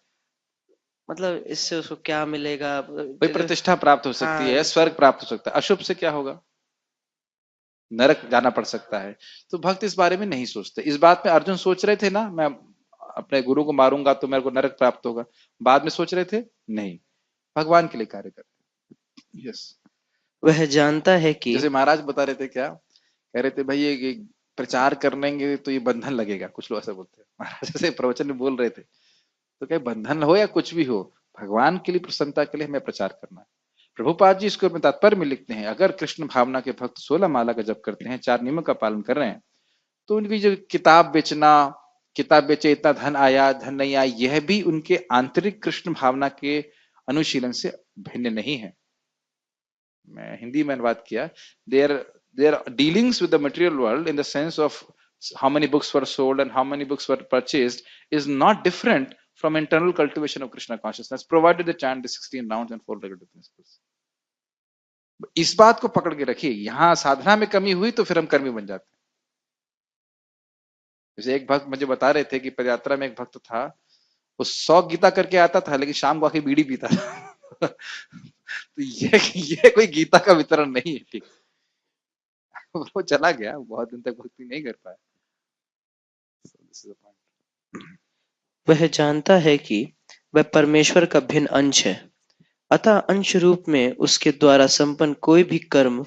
मतलब इससे उसको क्या मिलेगा? भाई प्रतिष्ठा प्राप्त हो सकती है, स्वर्ग प्राप्त हो सकता है। अशुभ से क्या होगा? नरक जाना पड़ सकता है। तो भक्त इस बारे में नहीं सोचते। इस बात में अर्जुन सोच रहे थे ना, मैं अपने गुरु को मारूंगा तो मेरे को नरक प्राप्त होगा, बाद में सोच रहे थे? नहीं, भगवान के लिए कार्य करते। यस। वह जानता है कि, जैसे महाराज बता रहे थे, क्या कह रहे थे भाई, ये प्रचार करनेंगे तो ये बंधन लगेगा, कुछ लोग ऐसा बोलते हैं। महाराज जैसे प्रवचन में बोल रहे थे, तो क्या बंधन हो या कुछ भी हो, भगवान के लिए, प्रसन्नता के लिए हमें प्रचार करना है। प्रभुपाद जी इसको अपने तात्पर्य में लिखते हैं, अगर कृष्ण भावना के भक्त 16 माला का जप करते हैं, 4 नियमों का पालन कर रहे हैं, तो उनकी जो किताब बेचना, किताब बेचे इतना धन आया, धन नहीं आया, यह भी उनके आंतरिक कृष्ण भावना के अनुशीलन से भिन्न नहीं है। मैं हिंदी में अनुवाद किया, their dealings with the material world in the sense of how many books were sold and how many books were purchased is not different from internal cultivation of Krishna consciousness, provided they chant the 16 rounds and follow regulative principles. इस बात को पकड़ के रखिए। यहां साधना में कमी हुई तो फिर हम कर्मी बन जाते हैं। जैसे एक भक्त मुझे बता रहे थे कि पदयात्रा में एक भक्त था, वो 100 गीता करके आता था, लेकिन शाम को आके बीड़ी पीता था तो ये कोई गीता का वितरण नहीं है, ठीक। वो चला गया, बहुत दिन तक भक्ति नहीं कर पाया। वह जानता है कि वह परमेश्वर का भिन्न अंश है, अतः अंश रूप में उसके द्वारा संपन्न कोई भी कर्म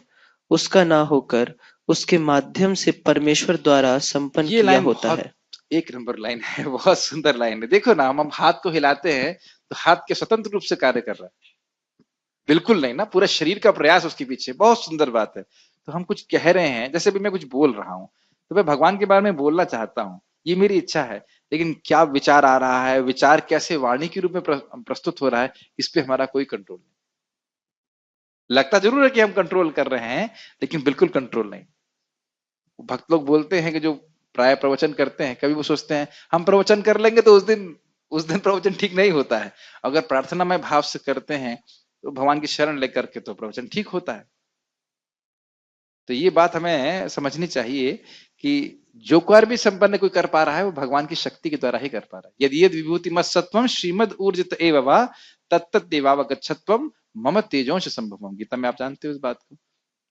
उसका ना होकर उसके माध्यम से परमेश्वर द्वारा संपन्न किया होता है। एक नंबर लाइन है, बहुत सुंदर लाइन है। देखो ना, हम हाथ को हिलाते हैं तो हाथ के स्वतंत्र रूप से कार्य कर रहा है, बिल्कुल नहीं ना, पूरा शरीर का प्रयास उसके पीछे। बहुत सुंदर बात है। तो हम कुछ कह रहे हैं, जैसे भी मैं कुछ बोल रहा हूं, तो मैं भगवान के बारे में बोलना चाहता हूं, ये मेरी इच्छा है, लेकिन क्या विचार आ रहा है, विचार कैसे वाणी के रूप में प्रस्तुत हो रहा है, इस पे हमारा कोई कंट्रोल नहीं। लगता जरूर है कि हम कंट्रोल कर रहे हैं, लेकिन बिल्कुल कंट्रोल नहीं। भक्त लोग बोलते हैं कि जो प्राय प्रवचन करते हैं, कभी वो सोचते हैं हम प्रवचन कर लेंगे तो उस दिन प्रवचन ठीक नहीं होता है। अगर प्रार्थनामय भाव से करते हैं तो भगवान की शरण लेकर के तो प्रवचन ठीक होता है। तो ये बात हमें समझनी चाहिए कि जो कार्य भी संपन्न कोई कर पा रहा है, वो भगवान की शक्ति के द्वारा ही कर पा रहा है। यदि यद विभूति मत सत्वम श्रीमद ऊर्जित एवं तत्त देवावगच्छत्वम मम तेजोंश संभवम। गीता में आप जानते हो इस बात को।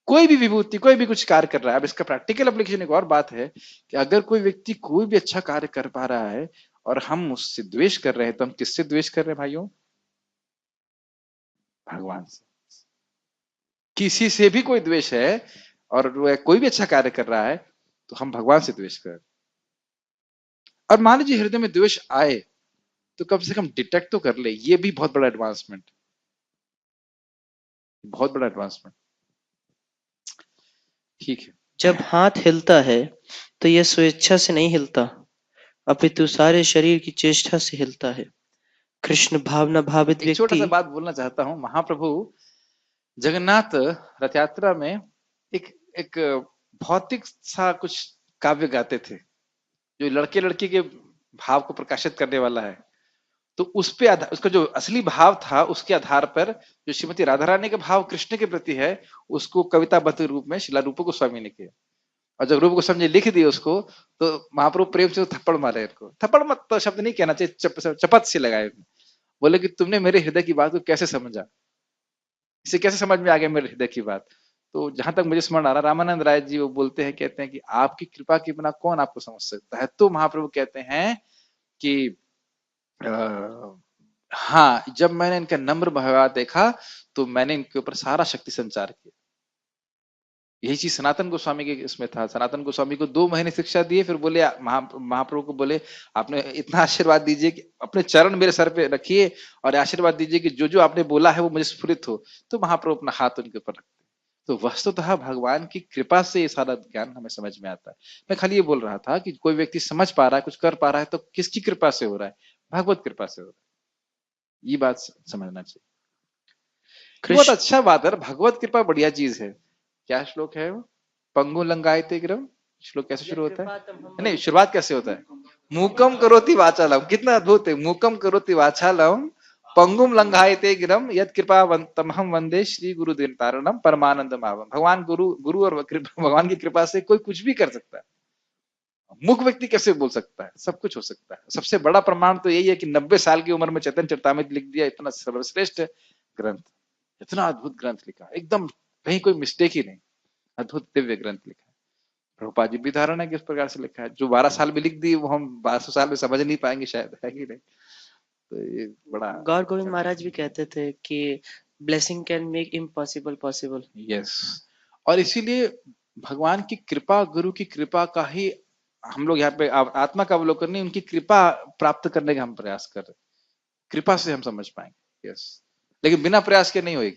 कोई भी विभूति, कोई भी कुछ कार्य कर रहा है। अब इसका प्रैक्टिकल एप्लीकेशन एक और बात है कि अगर कोई व्यक्ति कोई भी अच्छा कार्य कर पा रहा है और हम उससे द्वेष कर रहे हैं, तो हम किससे द्वेष कर रहे हैं भाइयों? भगवान से। किसी से भी कोई द्वेष है और कोई भी अच्छा कार्य कर रहा है तो हम भगवान से द्वेष कर रहे हैं। और मान लीजिए हृदय में द्वेष आए तो कम से कम डिटेक्ट तो कर ले। ये भी बहुत बड़ा एडवांसमेंट, बहुत बड़ा एडवांसमेंट। ठीक है, जब हाथ हिलता है तो यह स्वेच्छा से नहीं हिलता, अपितु सारे शरीर की चेष्टा से हिलता है। कृष्ण भावना भावित एक छोटा व्यक्ति सा बात बोलना चाहता हूँ। महाप्रभु जगन्नाथ रथ यात्रा में एक एक भौतिक सा कुछ काव्य गाते थे जो लड़के लड़की के भाव को प्रकाशित करने वाला है। तो उस पे उसका जो असली भाव था उसके आधार पर जो श्रीमती राधा रानी का भाव कृष्ण के प्रति है उसको कविताबद्ध रूप में शिला रूप गोस्वामी ने किया। और जब रूप गोस्वामी ने लिख दिया उसको तो महाप्रभु प्रेम से थप्पड़ मारे इनको। थप्पड़ मत तो शब्द नहीं कहना चाहिए, चपत से लगाए। बोले कि तुमने मेरे हृदय की बात को कैसे समझा, इसे कैसे समझ में आ गया मेरे हृदय की बात। तो जहां तक मुझे स्मरण आ रहा, रामानंद राय जी वो बोलते हैं, कहते हैं कि आपकी कृपा के बिना कौन आपको समझ सकता है। तो महाप्रभु कहते हैं कि हाँ, जब मैंने इनका नम्र व्यवहार देखा तो मैंने इनके ऊपर सारा शक्ति संचार किया। यही चीज सनातन गोस्वामी के इसमें था। सनातन गोस्वामी को 2 महीने शिक्षा दिए, फिर बोले महाप्रभु को बोले आपने इतना आशीर्वाद दीजिए कि अपने चरण मेरे सर पे रखिए और आशीर्वाद दीजिए कि जो जो आपने बोला है वो मुझे स्फुरित हो। तो महाप्रभु अपना हाथ उनके ऊपर रखते। तो वस्तुतः भगवान की कृपा से ये सारा ज्ञान हमें समझ में आता है। मैं खाली ये बोल रहा था कि कोई व्यक्ति समझ पा रहा है, कुछ कर पा रहा है, तो किसकी कृपा से हो रहा है? भगवत कृपा से हो रहा है। ये बात समझना चाहिए। बहुत कृष्ण अच्छा बात है, भगवत कृपा बढ़िया चीज है। क्या श्लोक है वो? पंगु लंगायते गिरम। श्लोक कैसे शुरू होता है? नहीं, शुरुआत कैसे होता है? मूकम करोति वाचालम। कितना अद्भुत है। मूकम करोति वाचालम पंगुम लंघायते गिरम यद कृपा तमहम वंदे श्री गुरु तारणम परमानंद भावम। भगवान गुरु और भगवान की कृपा से कोई कुछ भी कर सकता है। मुख व्यक्ति कैसे बोल सकता है? सब कुछ हो सकता है। सबसे बड़ा प्रमाण तो यही है कि 90 साल की उम्र में चैतन्य चरितामृत लिख दिया। इतना सर्वश्रेष्ठ ग्रंथ, इतना अद्भुत ग्रंथ लिखा, एकदम कहीं कोई मिस्टेक ही नहीं। अद्भुत दिव्य ग्रंथ लिखा है। प्रभुपाद जी भी धारणा है कि इस प्रकार से लिखा है। जो 12 साल में लिख दी वो हम 1200 साल में समझ नहीं पाएंगे शायद, है कि नहीं? तो ये बड़ा गौर गोविंद महाराज भी कहते थे कि blessing can make impossible possible. Yes. और इसीलिए भगवान की कृपा, गुरु की कृपा का ही हम लोग यहाँ पे आत्मा का अवलोकन नहीं, उनकी कृपा प्राप्त करने का हम प्रयास कर रहे। कृपा से हम समझ पाएंगे। यस, लेकिन बिना प्रयास के नहीं होगी।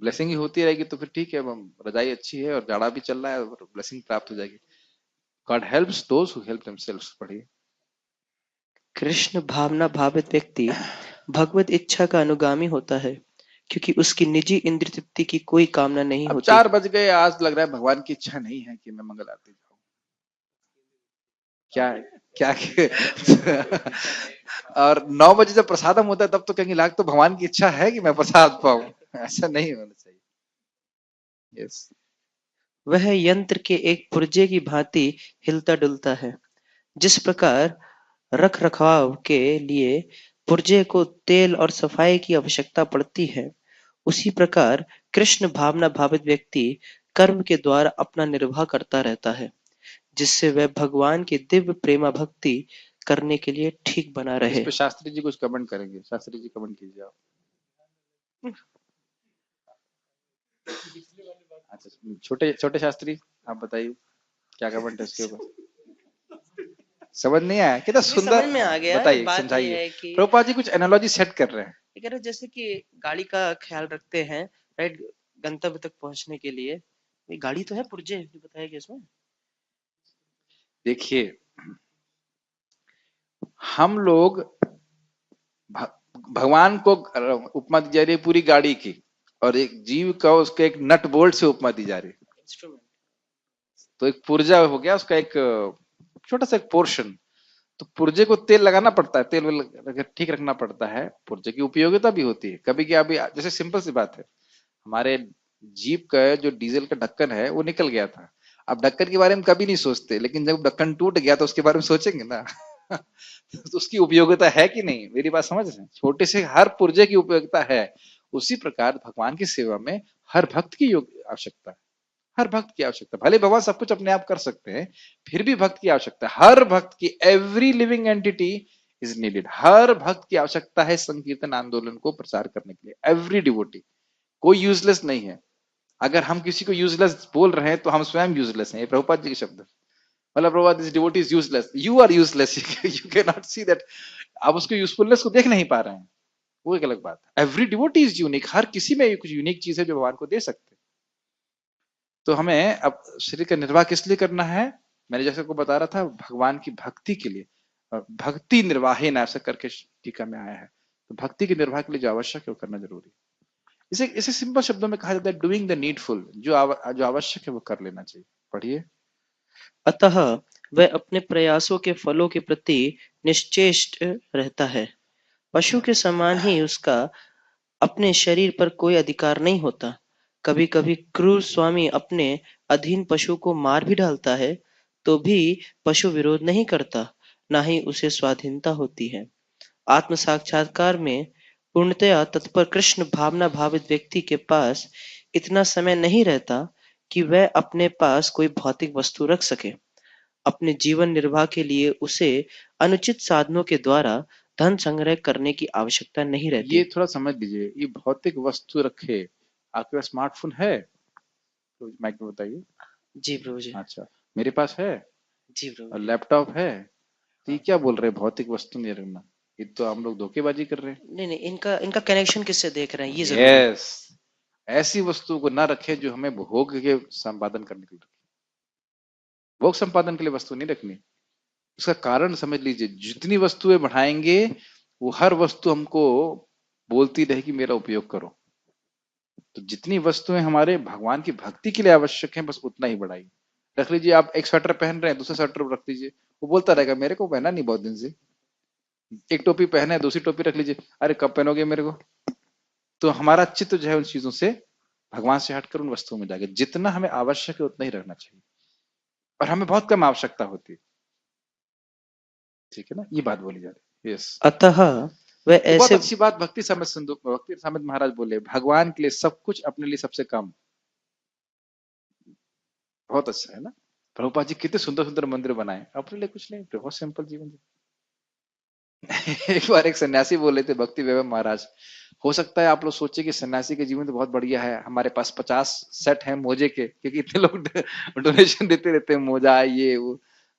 ब्लेसिंग ही होती रहेगी तो फिर ठीक है, रजाई अच्छी है और जाड़ा भी चल रहा है और ब्लेसिंग प्राप्त हो जाएगी। God helps those who help themselves. पढ़िए। कृष्ण भावना भावित व्यक्ति भगवत इच्छा का अनुगामी होता है, क्योंकि उसकी निजी इंद्रिय तृप्ति की कोई कामना नहीं अब होती। 4 बज गए, आज लग रहा है भगवान की इच्छा नहीं है कि मैं मंगल आरती जाऊं। क्या क्या और 9 बजे जब प्रसादम होता है तब तो कहेंगे लाग तो भगवान की इच्छा है कि मैं प्रसाद पाऊं। ऐसा नहीं होना चाहिए। यस। वह यंत्र के एक पुर्जे की भांति हिलता डुलता है। जिस प्रकार रख रखाव के लिए पुर्जे को तेल और सफाई की आवश्यकता पड़ती है, उसी प्रकार कृष्ण भावना भावित व्यक्ति कर्म के द्वारा अपना निर्वाह करता रहता है, जिससे वह भगवान की दिव्य प्रेमा भक्ति करने के लिए ठीक बना इस रहे। पे शास्त्री जी कुछ कमेंट करेंगे। शास्त्री जी कमेंट कीजिए आप। अच्छा, छोटे छोटे शास्त्री आप बताइए क्या कमेंट है इसके ऊपर। समझ नहीं आया? कितना सुंदर। समझ में आ गया। बताइए, बात ये समझाइए। है कि प्रभुपाद जी कुछ एनालॉजी सेट कर रहे हैं। ये कह रहे जैसे कि गाड़ी का ख्याल रखते हैं, राइट, गंतव्य तक पहुंचने के लिए। ये गाड़ी तो है पुर्जे जो बताया गया इसमें। देखिए, हम लोग भगवान को उपमा दी जा रही है पूरी गाड़ी की, और एक जीव का उसके एक नट बोल्ट से उपमा दी जा रही है। इंस्ट्रूमेंट। तो एक पुर्जा हो गया, उसका एक छोटा सा एक पोर्शन। तो पुर्जे को तेल लगाना पड़ता है, तेल ठीक रखना पड़ता है। पुर्जे की उपयोगिता भी होती है। कभी क्या, अभी जैसे सिंपल सी बात है, हमारे जीप का जो डीजल का ढक्कन है वो निकल गया था। अब ढक्कन के बारे में कभी नहीं सोचते, लेकिन जब ढक्कन टूट गया तो उसके बारे में सोचेंगे ना। तो उसकी उपयोगिता है कि नहीं? मेरी बात समझ रहे हैं? छोटे से हर पुर्जे की उपयोगिता है। उसी प्रकार भगवान की सेवा में हर भक्त की आवश्यकता है। हर भक्त की आवश्यकता। भले भगवान सब कुछ अपने आप कर सकते हैं, फिर भी भक्त की आवश्यकता है। हर भक्त की, every living entity is needed. हर भक्त की आवश्यकता है संकीर्तन आंदोलन को प्रचार करने के लिए। एवरी डिवोटी, कोई यूजलेस नहीं है। अगर हम किसी को यूजलेस बोल रहे हैं तो हम स्वयं यूजलेस हैं। ये प्रभुपाद जी के शब्द। मतलब Prabhupada, this devotee is useless, you are useless. You cannot नॉट सी दैट। आप उसको यूजफुलनेस को देख नहीं पा रहे हैं, वो एक अलग बात है। Every devotee is unique. हर किसी में कुछ यूनिक चीज है जो भगवान को दे सकते हैं। तो हमें अब शरीर का निर्वाह किस लिए करना है? मैंने जैसे को बता रहा था, भगवान की भक्ति के लिए। भक्ति निर्वाहे ना ऐसा करके टीका में आया है। तो भक्ति के निर्वाह के लिए जो आवश्यक है वो करना जरूरी है। इसे सिंपल शब्दों में कहा जाता है डूइंग द नीडफुल, जो आवश्यक है वो कर लेना चाहिए। पढ़िए। अतः वह अपने प्रयासों के फलों के प्रति निश्चेष्ट रहता है। पशु के समान ही उसका अपने शरीर पर कोई अधिकार नहीं होता। कभी कभी क्रूर स्वामी अपने अधीन पशु को मार भी डालता है, तो भी पशु विरोध नहीं करता, ना ही उसे स्वाधीनता होती है। आत्म साक्षात्कार में पूर्णतया तत्पर कृष्ण भावना भावित व्यक्ति के पास इतना समय नहीं रहता कि वह अपने पास कोई भौतिक वस्तु रख सके। अपने जीवन निर्वाह के लिए उसे अनुचित साधनों के द्वारा धन संग्रह करने की आवश्यकता नहीं रहती। ये थोड़ा समझ लीजिए, ये भौतिक वस्तु रखे, आपके पास स्मार्टफोन है तो माइक में बताइए। जी प्रभु जी। अच्छा, मेरे पास है जी प्रभु और जी। लैपटॉप है, तो ये क्या बोल रहे हैं भौतिक वस्तु नहीं रखना? ये तो हम लोग धोखेबाजी कर रहे हैं। नहीं नहीं, इनका कनेक्शन किससे देख रहे हैं ये जरूरी। यस, ऐसी वस्तु को ना रखे जो हमें भोग के संपादन करने के लिए रखे। भोग संपादन के लिए वस्तु नहीं रखनी। उसका कारण समझ लीजिए, जितनी वस्तुएं बढ़ाएंगे वो हर वस्तु हमको बोलती रहेगी मेरा उपयोग करो। तो जितनी वस्तुएं हमारे भगवान की भक्ति के लिए आवश्यक है, बस उतना ही बढ़ाइए। रख लीजिए, आप एक स्वेटर पहन रहे हैं, दूसरा स्वेटर रख लीजिए, वो बोलता रहेगा मेरे को पहना नहीं बहुत दिन से। एक टोपी पहने है, दूसरी टोपी रख लीजिए, अरे कब पहनोगे मेरे को। तो हमारा चित्त जो है उन चीजों से, भगवान से हटकर उन वस्तुओं में जाके, जितना हमें आवश्यक है उतना ही रहना चाहिए, और हमें बहुत कम आवश्यकता होती है। ठीक है ना, ये बात बोली जा रही है। यस। अतः वह तो बहुत ऐसे अच्छी बात भक्ति सामित महाराज बोले, भगवान के लिए सब कुछ, अपने लिए सबसे कम। बहुत अच्छा है ना। प्रभुपाद जी कितने सुंदर सुंदर मंदिर बनाए, अपने लिए कुछ नहीं, बहुत सिंपल जीवन जी। एक बार एक सन्यासी बोले थे, भक्ति वैभव महाराज, हो सकता है आप लोग सोचे कि सन्यासी के जीवन तो बहुत बढ़िया है, हमारे पास 50 सेट है मोजे के, क्योंकि इतने लोग डोनेशन देते रहते हैं, मोजा ये वो,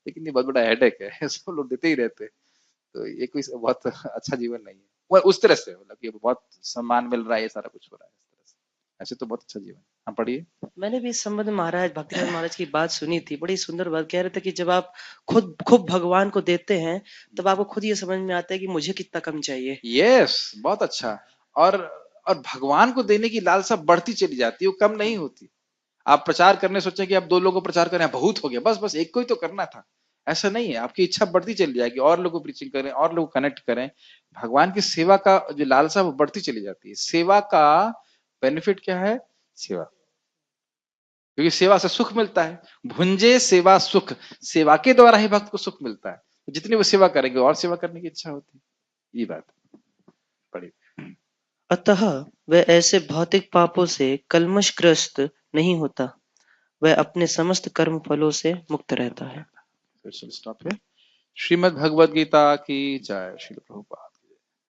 लेकिन ये बहुत बड़ा हेडेक है, सब लोग देते ही रहते हैं। तो ये कोई बहुत अच्छा जीवन नहीं है वो, उस तरह से, मतलब कि बहुत सम्मान मिल रहा है, ये सारा कुछ हो रहा है इस तरह से, ऐसे तो बहुत अच्छा जीवन। हाँ पढ़िए। मैंने भी इस संबंध में महाराज भक्तिनाथ महाराज की बात सुनी थी, बड़ी सुंदर बात कह रहे थे कि जब आप खुद खूब भगवान को देते हैं तब आपको खुद ये समझ में आता है कि मुझे कितना कम चाहिए। यस, बहुत अच्छा। और भगवान को देने की लालसा बढ़ती चली जाती है, वो कम नहीं होती। आप प्रचार करने सोचे कि आप 2 लोगों को प्रचार करें, बहुत हो गया, बस बस एक को ही तो करना था, ऐसा नहीं है। आपकी इच्छा बढ़ती चली जाएगी, और लोगों को प्रीचिंग करें, और लोग कनेक्ट करें। भगवान की सेवा का जो लालसा वो बढ़ती चली जाती है। सेवा का बेनिफिट क्या है? सेवा, क्योंकि सेवा से सुख मिलता है। भुंजे सेवा सुख, सेवा के द्वारा ही भक्त को सुख मिलता है। जितनी वो सेवा करेंगे और सेवा करने की इच्छा होती है। ये बात पढ़िए। अतः वह ऐसे भौतिक पापों से कल्मशग्रस्त नहीं होता, वह अपने समस्त कर्म फलों से मुक्त रहता है। स्टॉप है। श्रीमद् भगवद गीता की जय। श्रील प्रभुपाद।